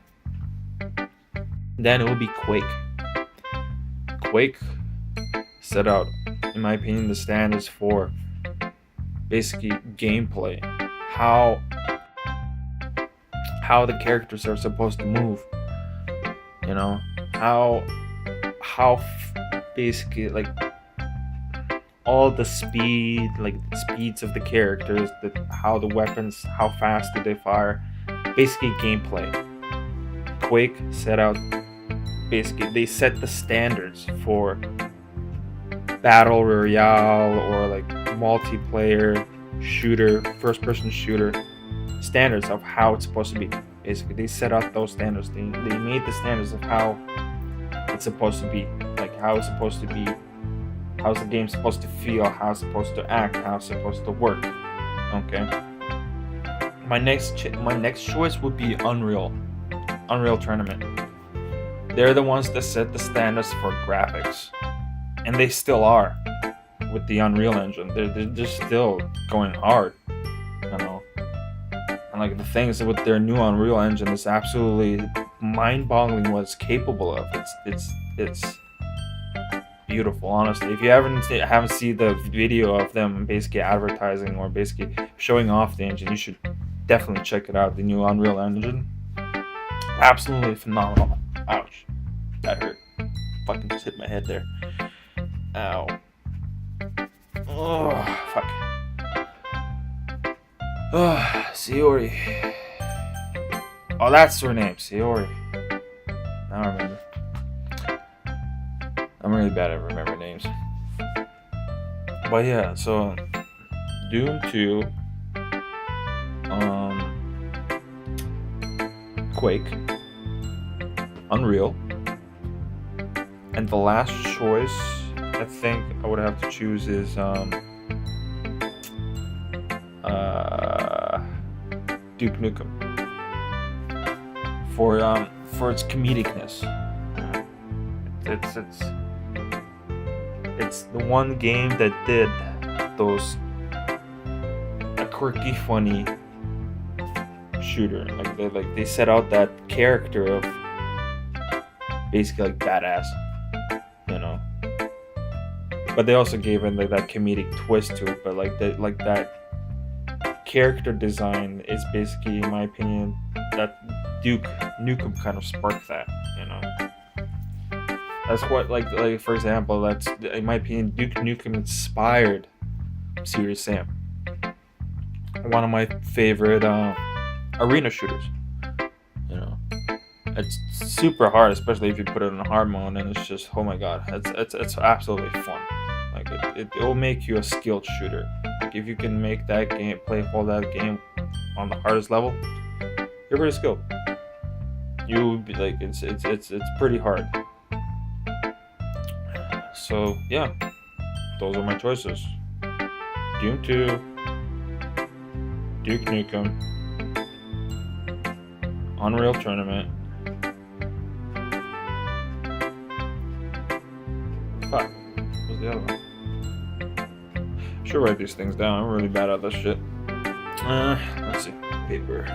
Then it would be Quake. Quake set out, in my opinion, the standards for basically gameplay, how the characters are supposed to move, you know, how basically like all the speed, like the speeds of the characters, how the weapons, how fast do they fire, basically gameplay. Quake set out, basically they set the standards for battle royale or like multiplayer shooter, first-person shooter standards of how it's supposed to be. Basically, they set out those standards. They made the standards of how it's supposed to be, like how it's supposed to be. How's the game supposed to feel? How it's supposed to act? How it's supposed to work? Okay. My next choice would be Unreal Tournament. They're the ones that set the standards for graphics, and they still are with the Unreal Engine. They're still going hard, you know. And like the things with their new Unreal Engine is absolutely mind-boggling what it's capable of. It's beautiful, honestly. If you haven't seen the video of them basically advertising or basically showing off the engine, you should definitely check it out. The new Unreal Engine, absolutely phenomenal. Ouch, that hurt. Fucking just hit my head there. Ow. Oh fuck. Oh, Sayori. Oh, that's her name, Sayori. Now I remember. I'm really bad at remembering names. But yeah, so Doom 2, Quake, Unreal, and the last choice I think I would have to choose is Duke Nukem for its comedicness. It's the one game that did those a quirky, funny shooter. Like they set out that character of basically like badass, you know. But they also gave it like that comedic twist to it. But like that character design is basically, in my opinion, that Duke Nukem kind of sparked that, you know. That's what, like for example, that's, in my opinion, Duke Nukem inspired Serious Sam. One of my favorite arena shooters. You know, it's super hard, especially if you put it in hard mode, and it's just, oh my god, it's absolutely fun. Like it will make you a skilled shooter. Like if you can make that game, all that game on the hardest level, you're pretty skilled. You would be like, it's pretty hard. So yeah, those are my choices. Doom 2, Duke Nukem, Unreal Tournament. Fuck, what was the other one? I should write these things down. I'm really bad at this shit. Let's see. Paper.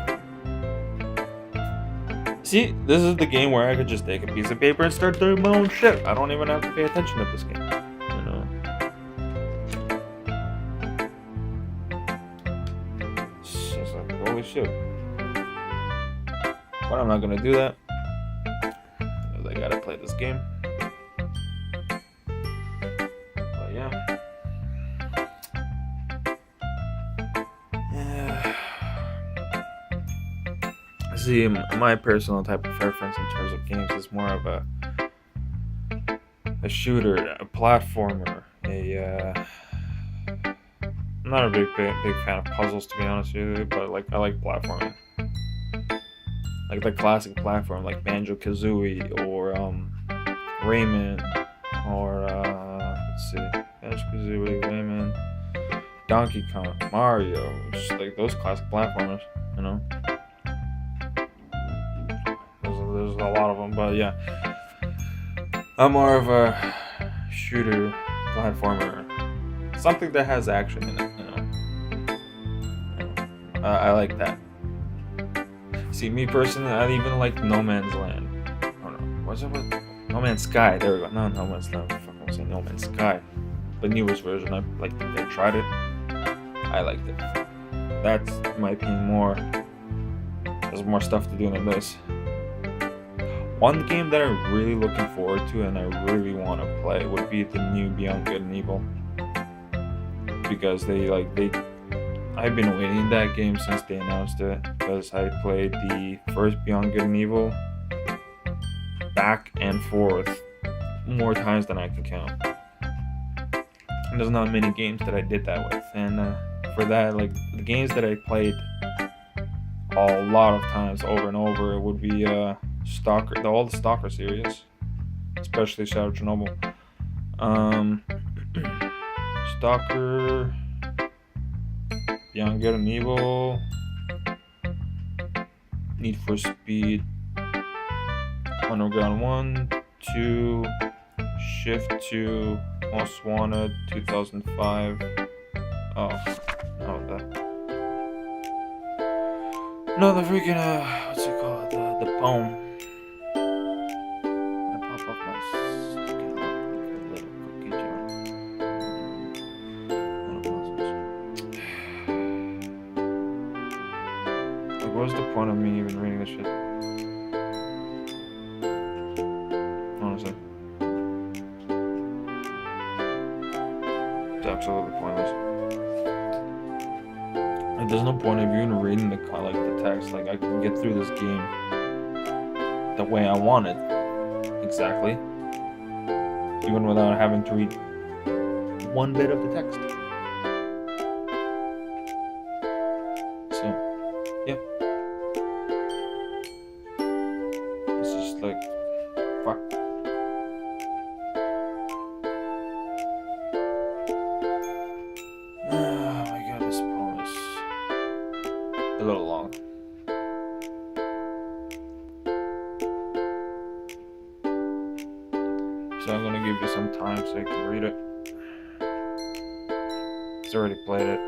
See, this is the game where I could just take a piece of paper and start doing my own shit. I don't even have to pay attention to this game. You know? It's just like, holy shit. But I'm not gonna do that. Because I gotta play this game. But yeah. See, my personal type of preference in terms of games is more of a shooter, a platformer, I'm not a big fan of puzzles, to be honest with you, but like I like platforming, like the classic platform, like Banjo-Kazooie or Rayman, or let's see, Banjo-Kazooie, Rayman, Donkey Kong, Mario, just like those classic platformers, you know. There's a lot of them, but yeah, I'm more of a shooter, platformer, something that has action in it, you know. I like that. See, me personally, I even like No Man's Land. Oh no, what's it with No Man's Sky? There we go. No Man's Land. Fuck, I'm saying No Man's Sky, the newest version. I tried it. I liked it. That's, in my opinion, more. There's more stuff to do than this. One game that I'm really looking forward to and I really want to play would be the new Beyond Good and Evil, because I've been waiting that game since they announced it, because I played the first Beyond Good and Evil back and forth more times than I can count. And there's not many games that I did that with, and for that, like the games that I played a lot of times over and over, it would be Stalker, all the Stalker series, especially Shadow of Chernobyl. Stalker, Beyond Good and Evil, Need for Speed, Underground 1, 2, Shift 2, Most Wanted, 2005. Oh, no, that. No, the freaking, what's it called? The poem. what's the point of me even reading this shit? Honestly. It's absolutely pointless. Like, there's no point of even reading the text. Like, I can get through this game the way I want it. Exactly. Even without having to read one bit of the text. So, yeah. It's just like, fuck. Oh my god, this poem is a little long. So I'm gonna give you some time so you can read it. He's already played it.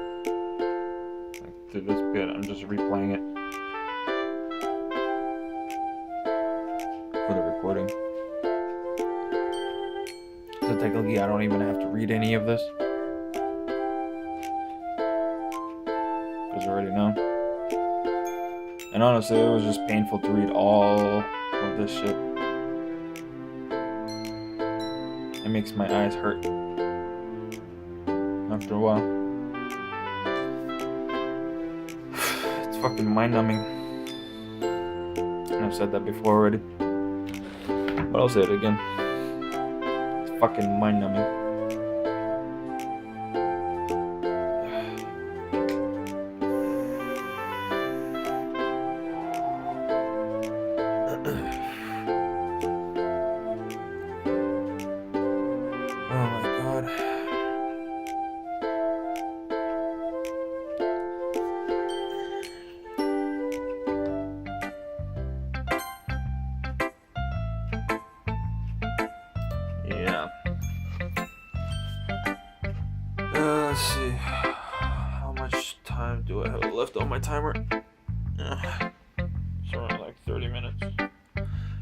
Like, through this bit, I'm just replaying it for the recording. So technically, I don't even have to read any of this, because I already know. And honestly, it was just painful to read all of this shit. It makes my eyes hurt after a while. It's fucking mind-numbing. And I've said that before already, but I'll say it again. It's fucking mind-numbing. Oh my god. Yeah. Let's see. How much time do I have left on my timer? It's around like 30 minutes.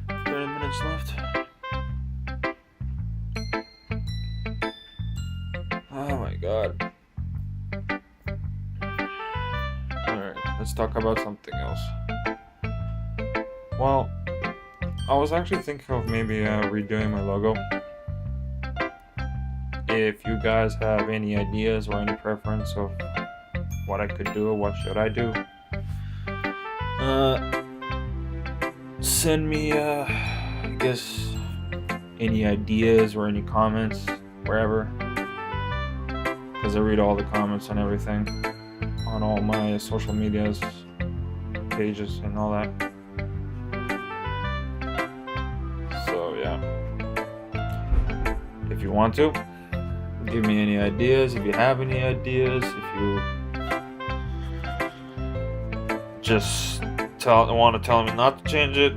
30 minutes left. Oh my god. Alright, let's talk about something else. Well, I was actually thinking of maybe redoing my logo. If you guys have any ideas or any preference of what I could do or what should I do, send me, I guess, any ideas or any comments, wherever. Because I read all the comments and everything on all my social medias, pages, and all that. So, yeah. If you want to, give me any ideas. If you have any ideas, if you just want to tell me not to change it,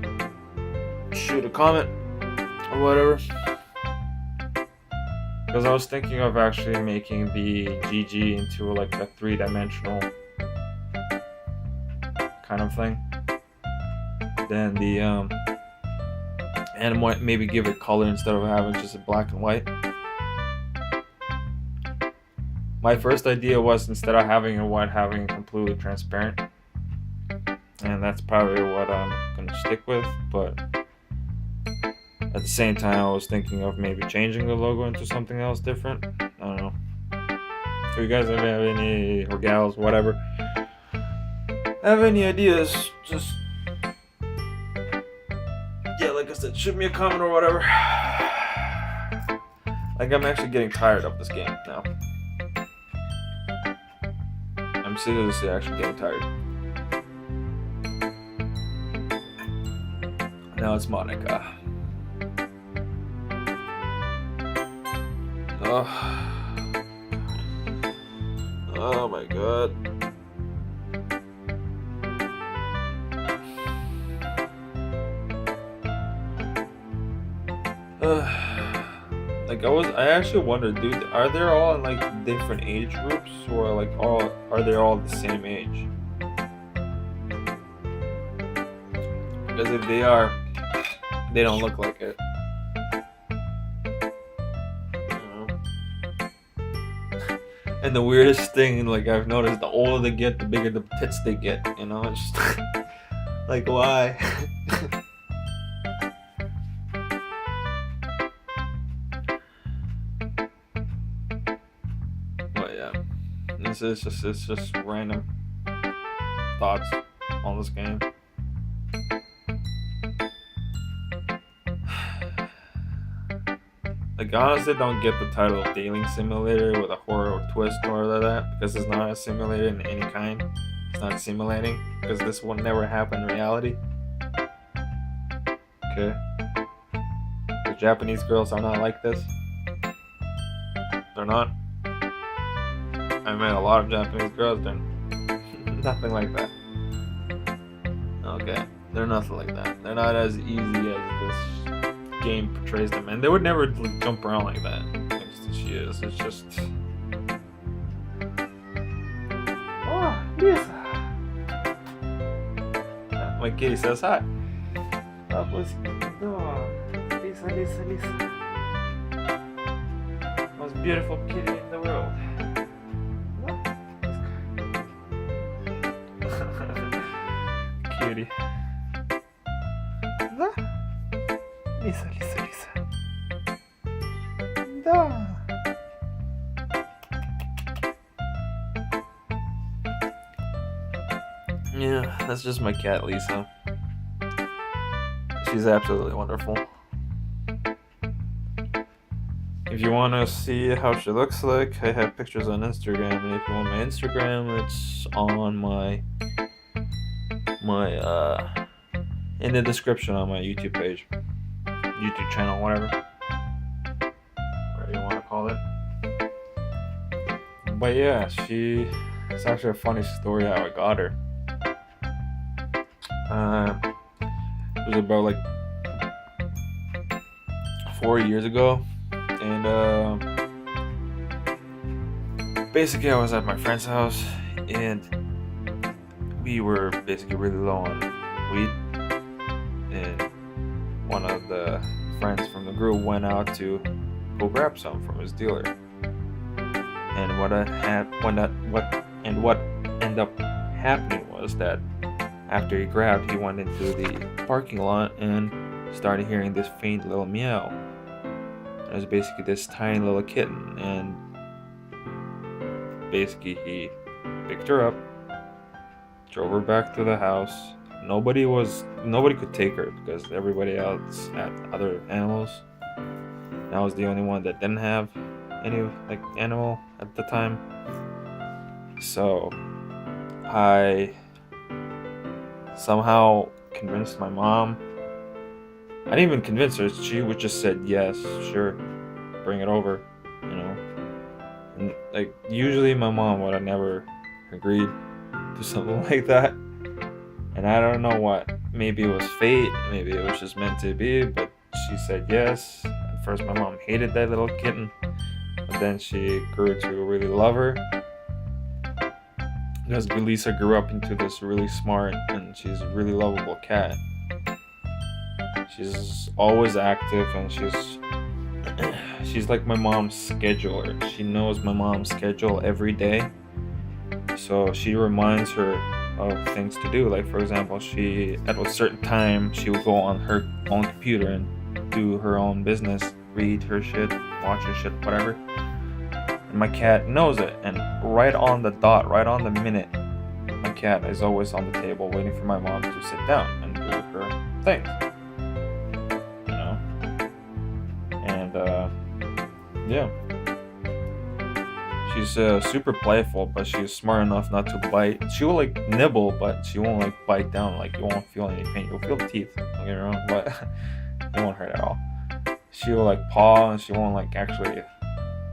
shoot a comment or whatever. Because I was thinking of actually making the GG into like a 3-dimensional kind of thing. Then the and maybe give it color instead of having just a black and white. My first idea was, instead of having a white, having it completely transparent. And that's probably what I'm gonna stick with, but at the same time, I was thinking of maybe changing the logo into something else different. I don't know. If you guys have any, or gals, whatever, have any ideas, just, yeah, like I said, shoot me a comment or whatever. Like, I'm actually getting tired of this game now. I'm seriously actually getting tired. Now it's Monica. Oh my god. Like I actually wondered, dude, are they all in like different age groups, or like are they all the same age? Because if they are, they don't look like it. And the weirdest thing, like I've noticed, the older they get, the bigger the tits they get. You know, it's just Like, why? But yeah, it's just random thoughts on this game. Like, honestly, don't get the title of Dating Simulator with a horror twist or that, because it's not a simulator in any kind. It's not simulating, because this will never happen in reality. Okay? The Japanese girls are not like this. They're not. I met a lot of Japanese girls, they're nothing like that. Okay? They're nothing like that. They're not as easy as this game portrays them, and they would never jump around like that. Like she is. It's just. Oh, Lisa. My kitty says hi. That was Lisa. Most beautiful kitty in the world. Cutie. Lisa. Da. Yeah, that's just my cat, Lisa. She's absolutely wonderful. If you want to see how she looks like, I have pictures on Instagram, and if you want my Instagram, it's on my in the description on my YouTube page, YouTube channel, whatever you want to call it. But yeah, it's actually a funny story how I got her. It was about like 4 years ago, and basically I was at my friend's house, and we were basically really low on weed, and one of the friends from the group went out to go grab some from his dealer. And what ended up happening was that after he grabbed, he went into the parking lot and started hearing this faint little meow. It was basically this tiny little kitten, and basically he picked her up, drove her back to the house. Nobody could take her because everybody else had other animals. And I was the only one that didn't have any animal at the time. So I somehow convinced my mom. I didn't even convince her. She would just said yes, sure, bring it over, And usually my mom would have never agreed to something like that. And I don't know what. Maybe it was fate. Maybe it was just meant to be. But she said yes. At first, my mom hated that little kitten, but then she grew to really love her. Because Lisa grew up into this really smart, and she's a really lovable cat. She's always active, and she's like my mom's scheduler. She knows my mom's schedule every day, so she reminds her of things to do. Like, for example, she at a certain time she would go on her own computer and do her own business, read her shit, watch her shit, whatever. And my cat knows it, and right on the dot, right on the minute, my cat is always on the table waiting for my mom to sit down and do her things. And yeah, she's super playful, but she's smart enough not to bite. She will nibble, but she won't bite down. You won't feel any pain. You'll feel the teeth, don't get me wrong, but it won't hurt at all. She will paw, and she won't actually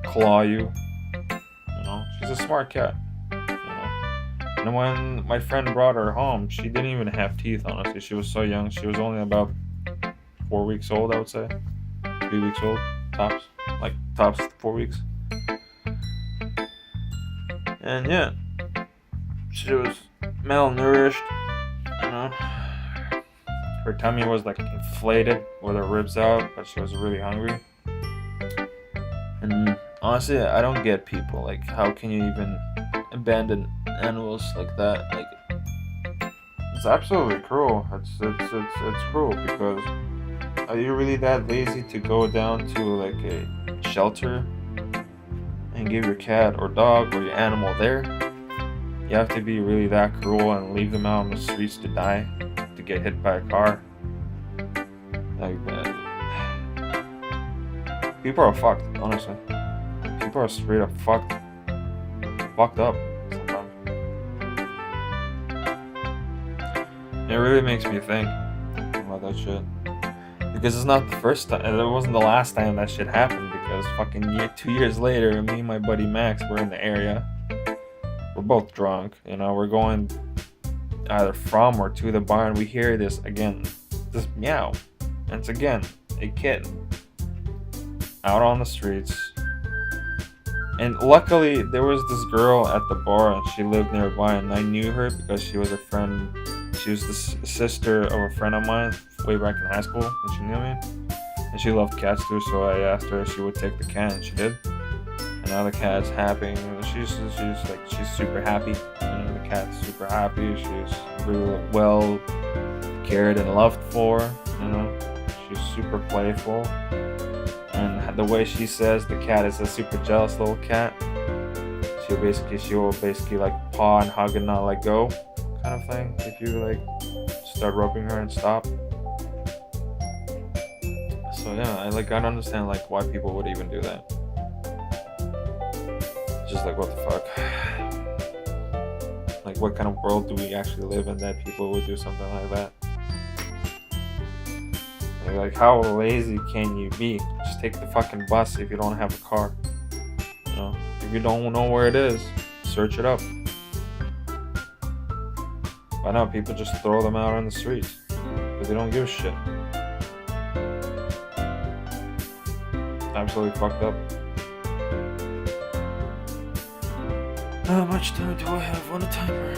claw you. She's a smart cat. And when my friend brought her home, she didn't even have teeth, honestly. She was so young. She was only about 4 weeks old, I would say. 3 weeks old, tops. Tops 4 weeks. And yeah, she was malnourished, Her tummy was inflated with her ribs out, but she was really hungry. And honestly, I don't get people. How can you even abandon animals like that? It's absolutely cruel. It's cruel because are you really that lazy to go down to like a shelter and give your cat or dog or your animal there? You have to be really that cruel and leave them out on the streets to die, to get hit by a car. Like that. People are fucked, honestly. People are straight up fucked up sometimes. It really makes me think about that shit. Because it's not the first time, it wasn't the last time that shit happened. Because fucking 2 years later, me and my buddy Max were in the area. We're both drunk, you know. We're going either from or to the bar, and we hear this again, this meow, and it's again a kitten out on the streets. And luckily, there was this girl at the bar, and she lived nearby, and I knew her because she was a friend. She was the sister of a friend of mine way back in high school, and she knew me. And she loved cats too, so I asked her if she would take the cat, and she did. And now the cat's happy. She's super happy. You know, the cat's super happy. She's really well cared and loved for. You know, she's super playful. And the way she says the cat is a super jealous little cat. She will basically like paw and hug and not let go, kind of thing. If you like start rubbing her and stop. So yeah, I don't understand like why people would even do that. Just like, what the fuck? Like, what kind of world do we actually live in that people would do something like that? Like, how lazy can you be? Just take the fucking bus if you don't have a car. You know, if you don't know where it is, search it up. By now, people just throw them out on the streets because they don't give a shit. Absolutely fucked up. How much time do I have on the timer?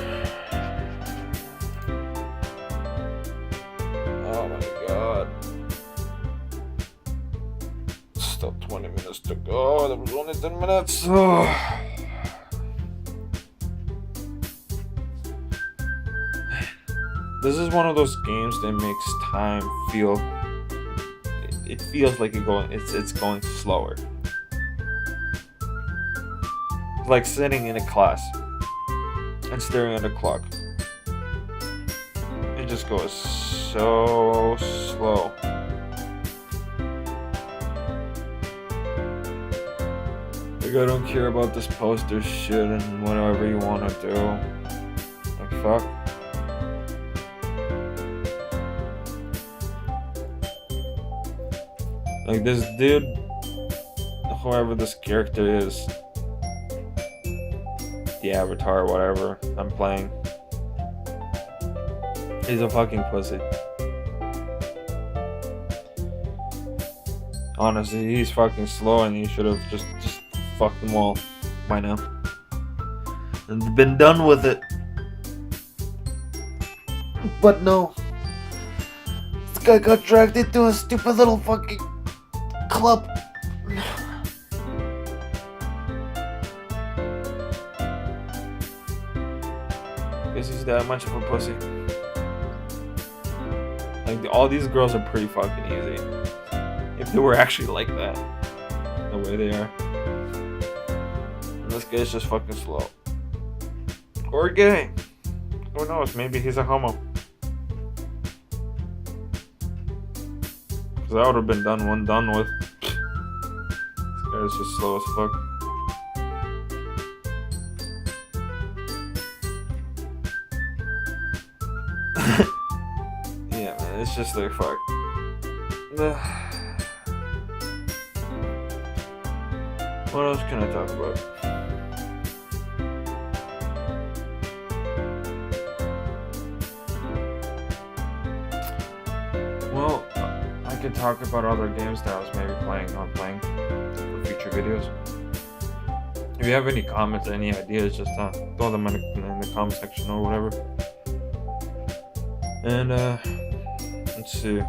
Oh my god. Still 20 minutes to go. There was only 10 minutes. Oh. This is one of those games that makes time feel. It feels like it's going slower. Like sitting in a class and staring at the clock. It just goes so slow. Like, I don't care about this poster shit and whatever you want to do. Like, fuck. Like, this dude, whoever this character is, the avatar or whatever I'm playing, he's a fucking pussy. Honestly, he's fucking slow, and he should have just fucked them all by now and been done with it. But no, this guy got dragged into a stupid little fucking club. Guess he's that much of a pussy. Like, all these girls are pretty fucking easy. If they were actually like that, the way they are. And this guy's just fucking slow. Or gay. Who knows? Maybe he's a homo. Because I would have been done with. This guy's just slow as fuck. Yeah, man, it's just like fuck. What else can I talk about? Well, I could talk about other games that I was maybe not playing for future videos. If you have any comments, any ideas, just throw them in the comment section or whatever. And let's see.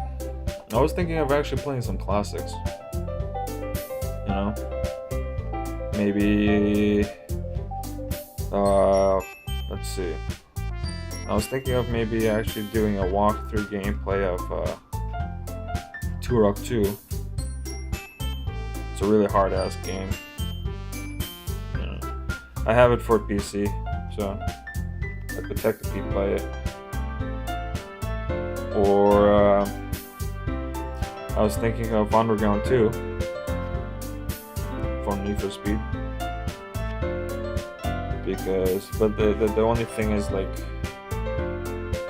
I was thinking of actually playing some classics. You know, maybe let's see. I was thinking of maybe actually doing a walkthrough gameplay of Turok 2. It's a really hard ass game. Yeah. I have it for PC, so I could technically play it. Or I was thinking of Underground 2 from Need for Speed. But the only thing is, like,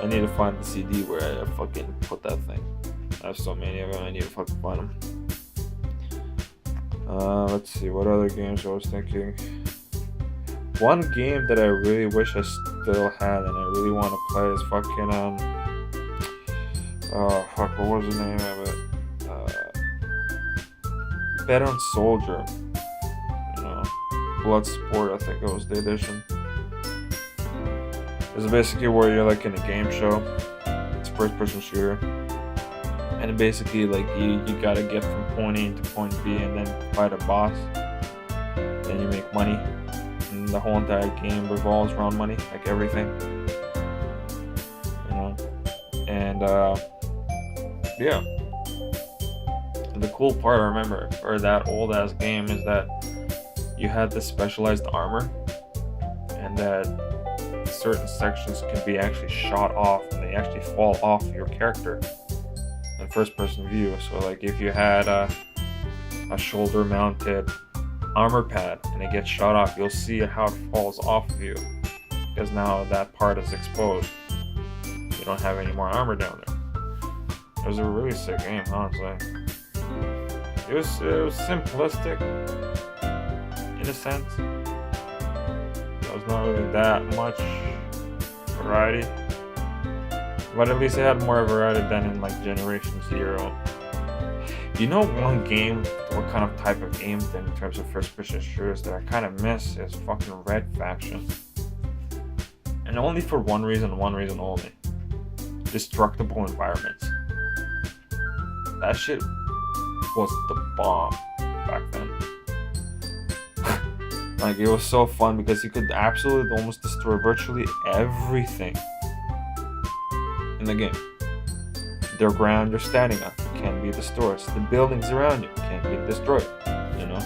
I need to find the CD where I fucking put that thing. I have so many of them, I need to fucking find them. Let's see, what other games I was thinking. One game that I really wish I still had and I really want to play is fucking, what was the name of it? Veteran Soldier. You know, Blood Sport, I think it was the edition. It's basically where you're like in a game show. It's a first-person shooter. And basically, like, you gotta get from point A to point B and then fight a boss. Then you make money. And the whole entire game revolves around money, like everything. You know? And, yeah. And the cool part I remember for that old-ass game is that you had this specialized armor. And that certain sections can be actually shot off and they actually fall off your character in first-person view. So, like, if you had a shoulder-mounted armor pad and it gets shot off, you'll see how it falls off of you because now that part is exposed. You don't have any more armor down there. It was a really sick game, honestly. It was simplistic in a sense. There was not really that much variety, but at least it had more variety than in like Generation Zero. You know, one game, what kind of type of game then in terms of first-person shooters that I kind of miss is fucking Red Faction, and only for one reason only: destructible environments. That shit was the bomb back then. Like, it was so fun because you could absolutely almost destroy virtually everything in the game. The ground you're standing on can't be destroyed. The buildings around you can't be destroyed. You know,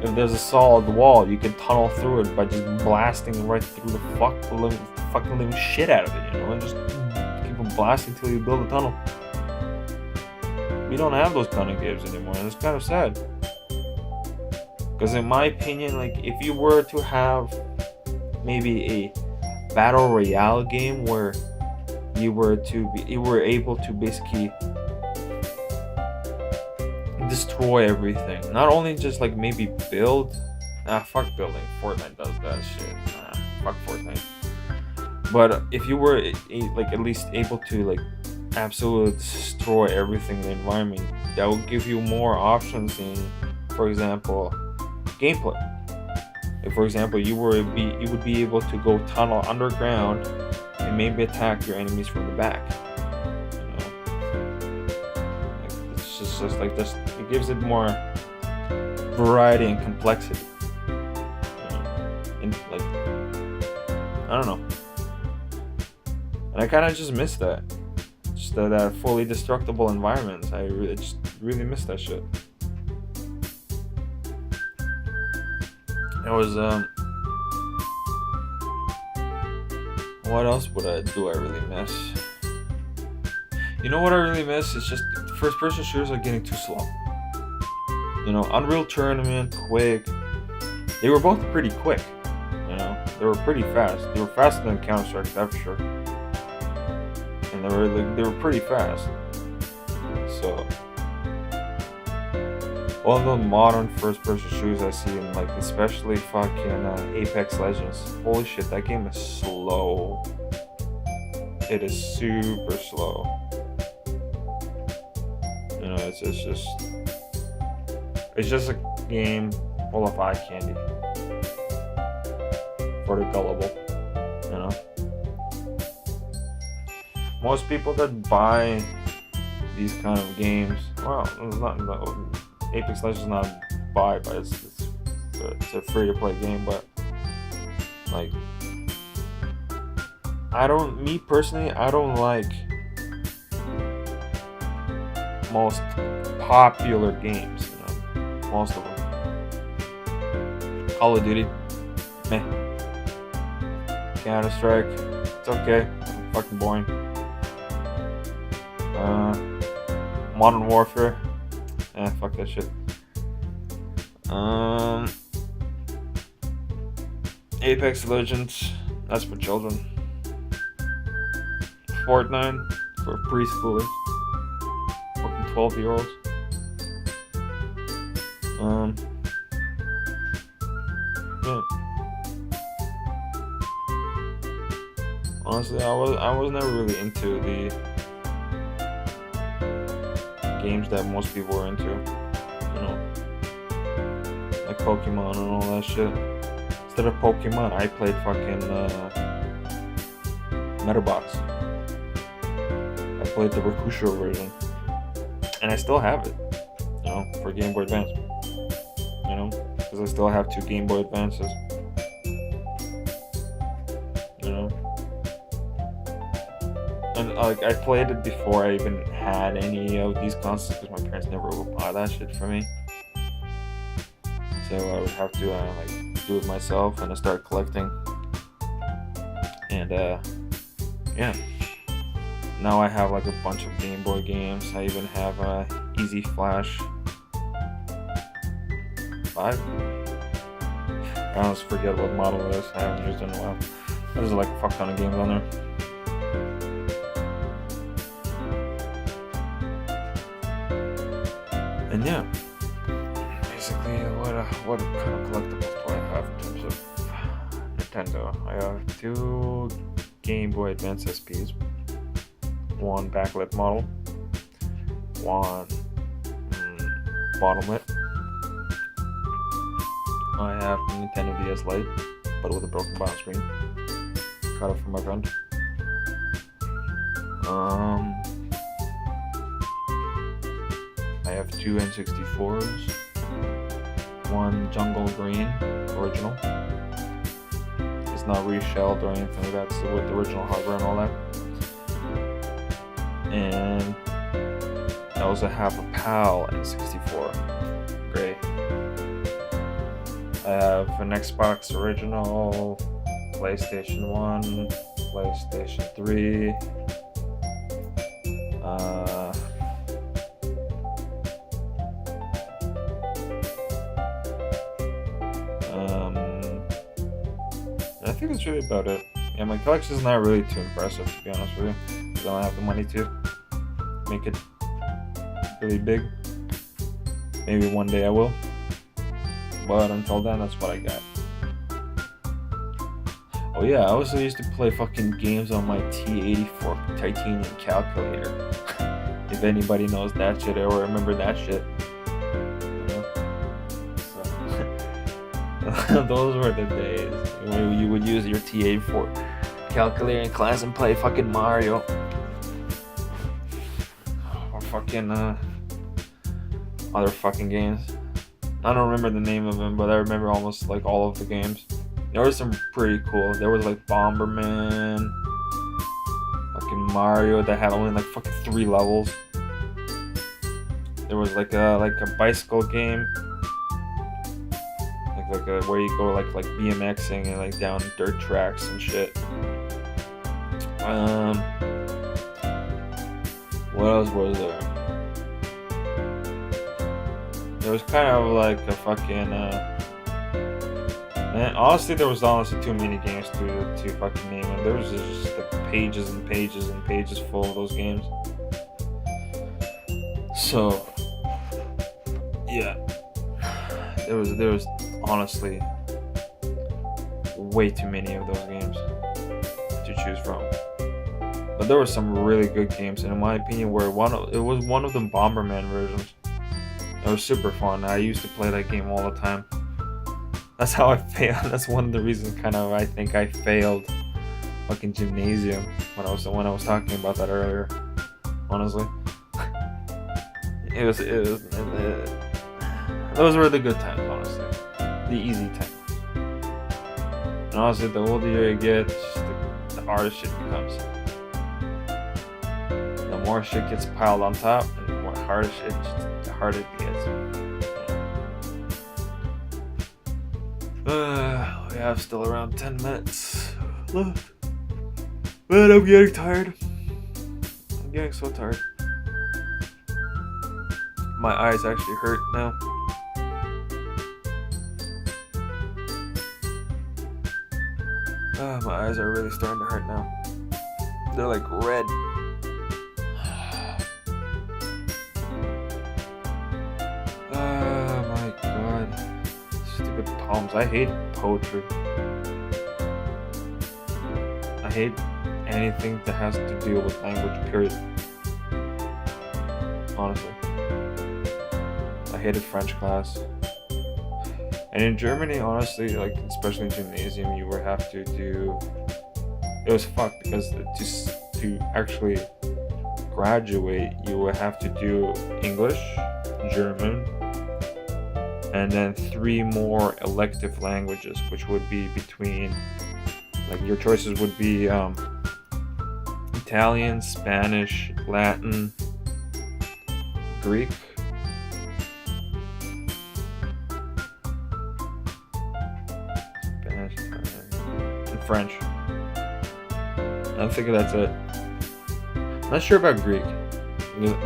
if there's a solid wall, you can tunnel through it by just blasting right through the fucking living shit out of it. You know, and just keep on blasting till you build a tunnel. We don't have those kind of games anymore, and it's kind of sad. Because in my opinion, like, if you were to have maybe a battle royale game where you were able to basically destroy everything, not only just like maybe build. Fuck building. Fortnite does that shit. Fuck Fortnite. But if you were like at least able to like absolutely destroy everything in the environment, that would give you more options in, for example, gameplay. If, for example, you would be able to go tunnel underground and maybe attack your enemies from the back. You know, like, it's just like this. It gives it more variety and complexity. You know? And like, I don't know. And I kind of just miss that. Just that fully destructible environments. I just really miss that shit. It was what else would I really miss? You know what I really miss? It's just first person shooters are getting too slow. You know, Unreal Tournament, Quake, they were both pretty quick. You know, they were pretty fast. They were faster than Counter-Strike, that's for sure. And they were pretty fast. So all the modern first-person shooters I see, in like especially fucking Apex Legends. Holy shit, that game is slow. It is super slow. You know, it's just a game full of eye candy for the gullible. You know, most people that buy these kind of games, well, it's not. Apex Legends is not buy, but it's a free to play game. But like, me personally, I don't like most popular games, most of them. Call of Duty, meh. Counter-Strike, it's okay, fucking boring. Modern Warfare, fuck that shit. Apex Legends, that's for children. Fortnite, for preschoolers. Fucking 12-year-olds. Yeah. Honestly, I was never really into the games that most people were into. Like Pokemon and all that shit. Instead of Pokemon, I played fucking Metabox. I played the Rakusho version. And I still have it, for Game Boy Advance. Because I still have 2 Game Boy Advances. And I played it before I even had any of these consoles because my parents never would buy that shit for me. So I would have to do it myself and I start collecting. And yeah. Now I have like a bunch of Game Boy games. I even have Easy Flash 5. I almost forget what model it is. I haven't used it in a while. There's like a fuck ton of games on there. And yeah, basically what kind of collectibles do I have in terms of Nintendo? I have 2 Game Boy Advance SPs. 1 backlit model, 1 bottom lit. I have the Nintendo DS Lite, but with a broken bottom screen. Got it from my friend. I have 2 N64s, 1 Jungle Green original. It's not reshelled or anything like that, so with the original hardware and all that. And I also have a PAL N64 gray. I have an Xbox original, PlayStation 1, PlayStation 3, I think that's really about it. Yeah, my collection is not really too impressive, to be honest with you. I don't have the money to make it really big. Maybe one day I will. But until then, that's what I got. Oh yeah, I also used to play fucking games on my T84 titanium calculator. If anybody knows that shit or remember that shit. So, those were the days when you would use your T84 calculator in class and play fucking Mario. Or fucking other fucking games. I don't remember the name of them, but I remember almost like all of the games. There were some pretty cool. There was like Bomberman, fucking Mario that had only like fucking 3 levels. There was like a bicycle game, like where you go like BMXing and like down dirt tracks and shit. What else was there? There was kind of like a fucking man, honestly, there was honestly too many games to fucking name, and there was just like pages and pages and pages full of those games. So yeah, there was honestly way too many of those games to choose from. But there were some really good games, and in my opinion, it was one of the Bomberman versions. It was super fun. I used to play that game all the time. That's how I failed. That's one of the reasons I think I failed fucking gymnasium when I was talking about that earlier. Honestly. Those were the good times, honestly. The easy times. And honestly, the older you get, the harder shit becomes. The more shit gets piled on top, and the more harder shit, the harder it gets. We have still around 10 minutes left. Man, I'm getting tired. I'm getting so tired. My eyes actually hurt now. My eyes are really starting to hurt now. They're like red. Oh my god. Stupid poems. I hate poetry. I hate anything that has to do with language, period. Honestly. I hated French class. And in Germany, honestly, like, especially in gymnasium, you would have to do... It was fucked because to actually graduate, you would have to do English, German, and then 3 more elective languages, which would be between... Like, your choices would be Italian, Spanish, Latin, Greek, and French. I think that's it. Not sure about Greek,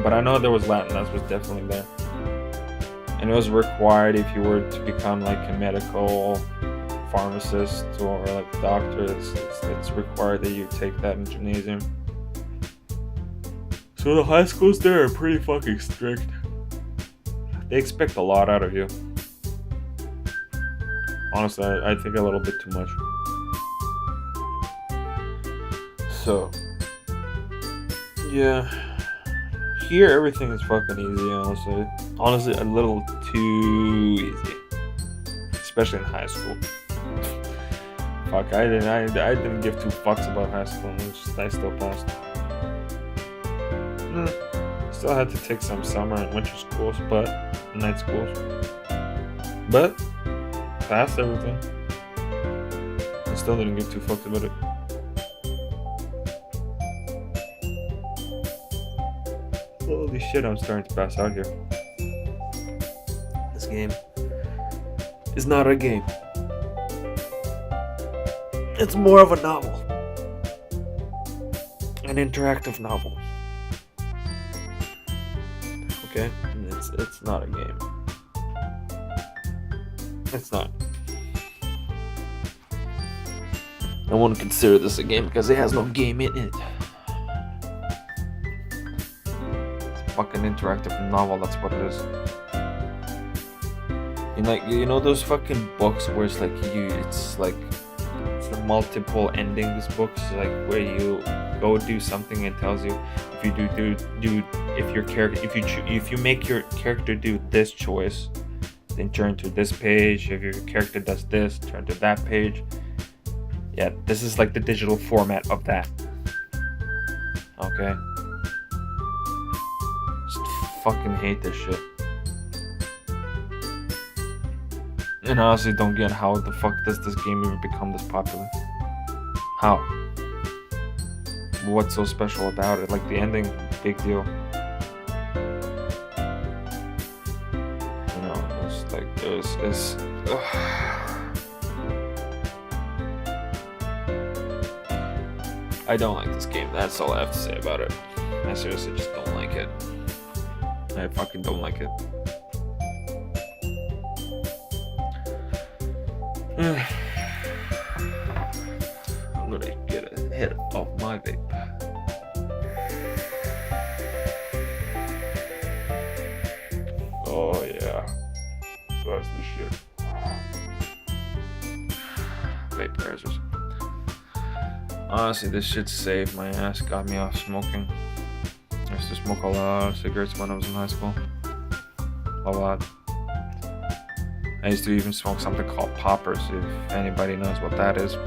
but I know there was Latin. That was definitely there, and it was required if you were to become like a medical pharmacist or like a doctor. It's required that you take that in gymnasium. So the high schools there are pretty fucking strict. They expect a lot out of you. Honestly, I think a little bit too much. So, yeah. Here, everything is fucking easy, honestly. Honestly, a little too easy. Especially in high school. Fuck, I didn't give 2 fucks about high school, which I still passed. Still had to take some summer and winter schools, but night schools. But passed everything. I still didn't give 2 fucks about it. Holy shit, I'm starting to pass out here. This game is not a game. It's more of a novel. An interactive novel. Okay? It's not a game. It's not. I wouldn't consider this a game because it has no game in it. It's a fucking interactive novel, that's what it is. And like, you know those fucking books where it's like it's the multiple endings books, like where you go do something and tells you if you do if your character if you make your character do this choice, then turn to this page. If your character does this, turn to that page. Yeah, this is like the digital format of that. Okay? Just fucking hate this shit. And I honestly don't get how the fuck does this game even become this popular? How? What's so special about it? Like the ending, big deal. You know, it's like it's I don't like this game. That's all I have to say about it. I seriously just don't like it. I fucking don't like it. I'm gonna get a hit off my vape. Oh yeah, that's the shit. Vape razors. Honestly, this shit saved my ass. Got me off smoking. I used to smoke a lot of cigarettes when I was in high school. A lot. I used to even smoke something called poppers, if anybody knows what that is.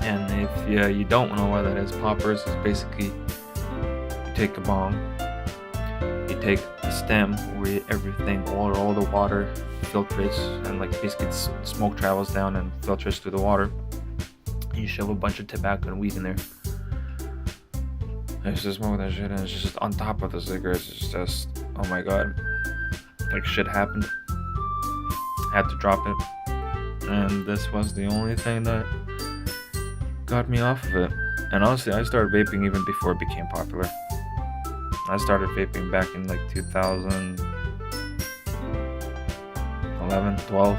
And if you don't know what that is, poppers is basically you take a bong, you take the stem where everything, all the water filtrates, and like basically smoke travels down and filters through the water. You shove a bunch of tobacco and weed in there. I used to smoke that shit, and it's just on top of the cigarettes. It's just, oh my god, like shit happened. Had to drop it, and this was the only thing that got me off of it. And honestly, I started vaping even before it became popular. I started vaping back in like 2011, 12.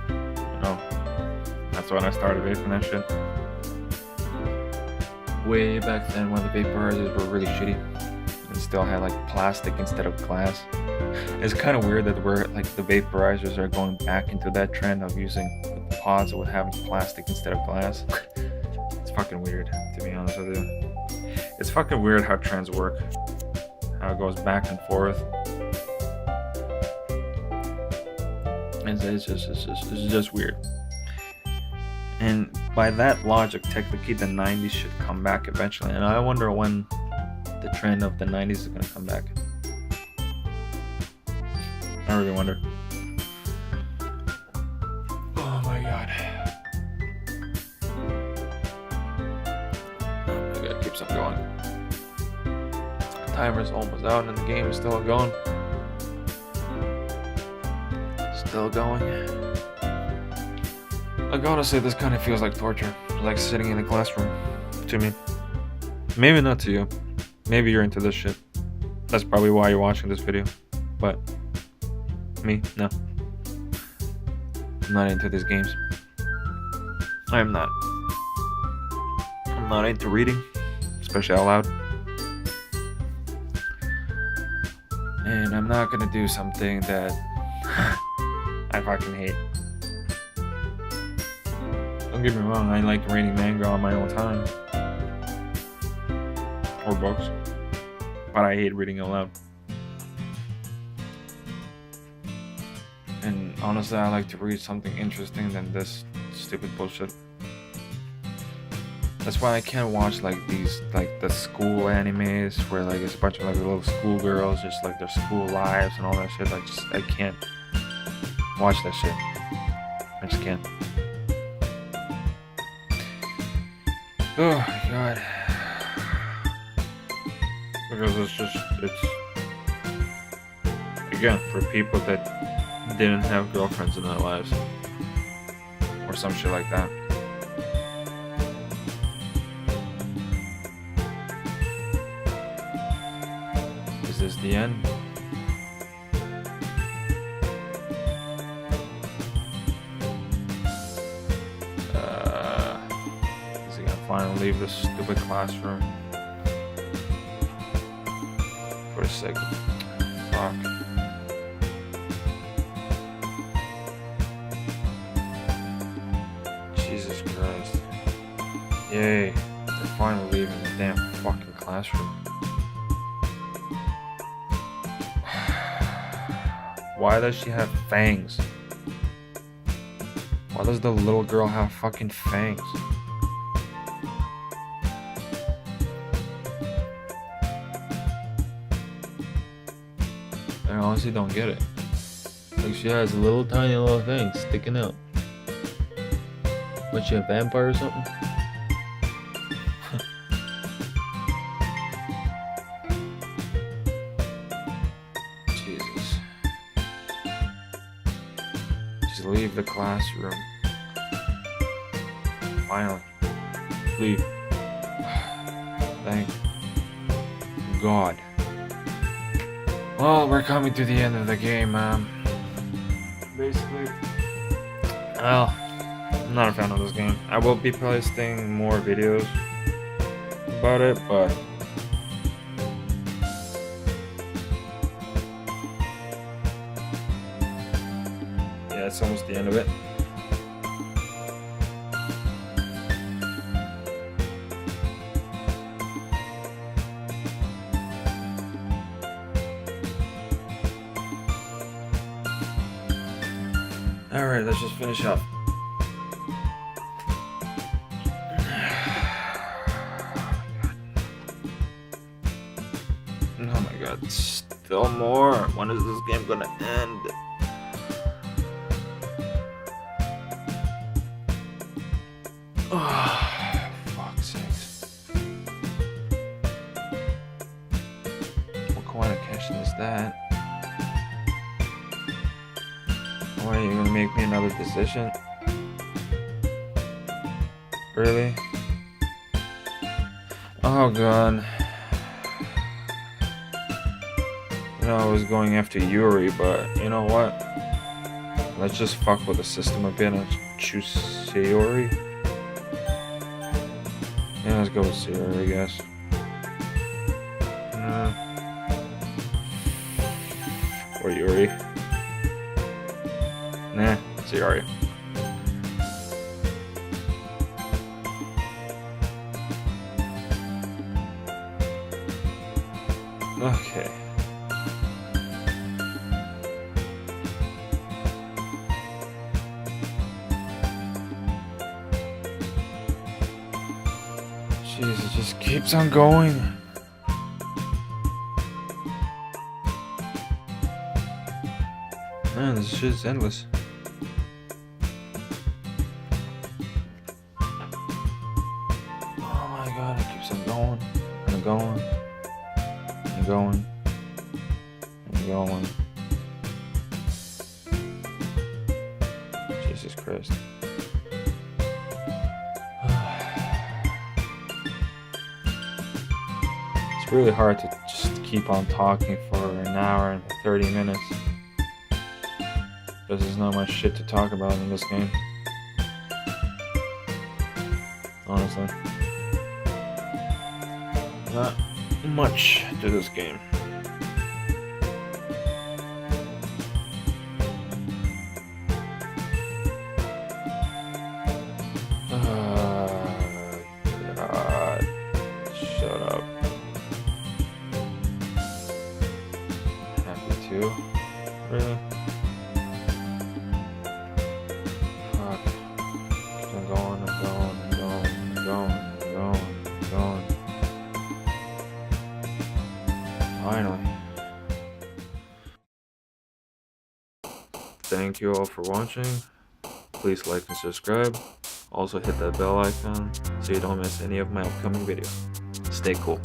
You know, that's when I started vaping that shit. Way back then when the vaporizers were really shitty and still had like plastic instead of glass. It's kind of weird that we're like the vaporizers are going back into that trend of using the pods with having plastic instead of glass. It's fucking weird, to be honest with you. It's fucking weird how trends work, how it goes back and forth. It's just weird. And by that logic, technically the 90s should come back eventually. And I wonder when the trend of the 90s is gonna come back. I really wonder. Oh my god. Oh my god, keeps on going. Timer's almost out and the game is still going. Still going. I gotta say, this kind of feels like torture. Like sitting in a classroom. To me. Maybe not to you. Maybe you're into this shit. That's probably why you're watching this video. But me, no. I'm not into these games. I am not. I'm not into reading, especially out loud. And I'm not gonna do something that I fucking hate. Don't get me wrong, I like reading manga on my own time. Or books. But I hate reading out loud. And honestly, I like to read something interesting than this stupid bullshit. That's why I can't watch like these, like the school animes where like it's a bunch of like little school girls, just like their school lives and all that shit. I can't watch that shit. I just can't. Oh my god. Because it's again for people that didn't have girlfriends in their lives or some shit like that. Is this the end? Is he gonna finally leave this stupid classroom for a second? Fuck. Jesus Christ. Yay. They're finally leaving the damn fucking classroom. Why does she have fangs? Why does the little girl have fucking fangs? I honestly don't get it. Like she has little tiny little things sticking out. What, she a vampire or something? Jesus. Just leave the classroom. Finally. Leave. Thank God. Well, we're coming to the end of the game, basically. Well, I'm not a fan of this game. I will be posting more videos about it, but yeah, it's almost the end of it. Alright, let's just finish up. Oh my god, still more. When is this game gonna end? that. Why are you gonna make me another decision? Really? Oh god. You know, I was going after Yuri, but you know what? Let's just fuck with the system a bit and choose Sayori. Yeah, let's go with Sayori, I guess. Or Yuri. Nah, Sayori. Okay. Jeez, it just keeps on going. Man, this shit's endless. Oh my god, it keeps on going and going and going and going. Jesus Christ. It's really hard to just keep on talking for an hour and 30 minutes. Because there's not much shit to talk about in this game. Honestly. Not much to this game. God. Shut up. Happy too? Really? Fuck. Keeps on going and going and going and going and going and going. Finally. Thank you all for watching. Please like and subscribe. Also hit that bell icon so you don't miss any of my upcoming videos. Stay cool.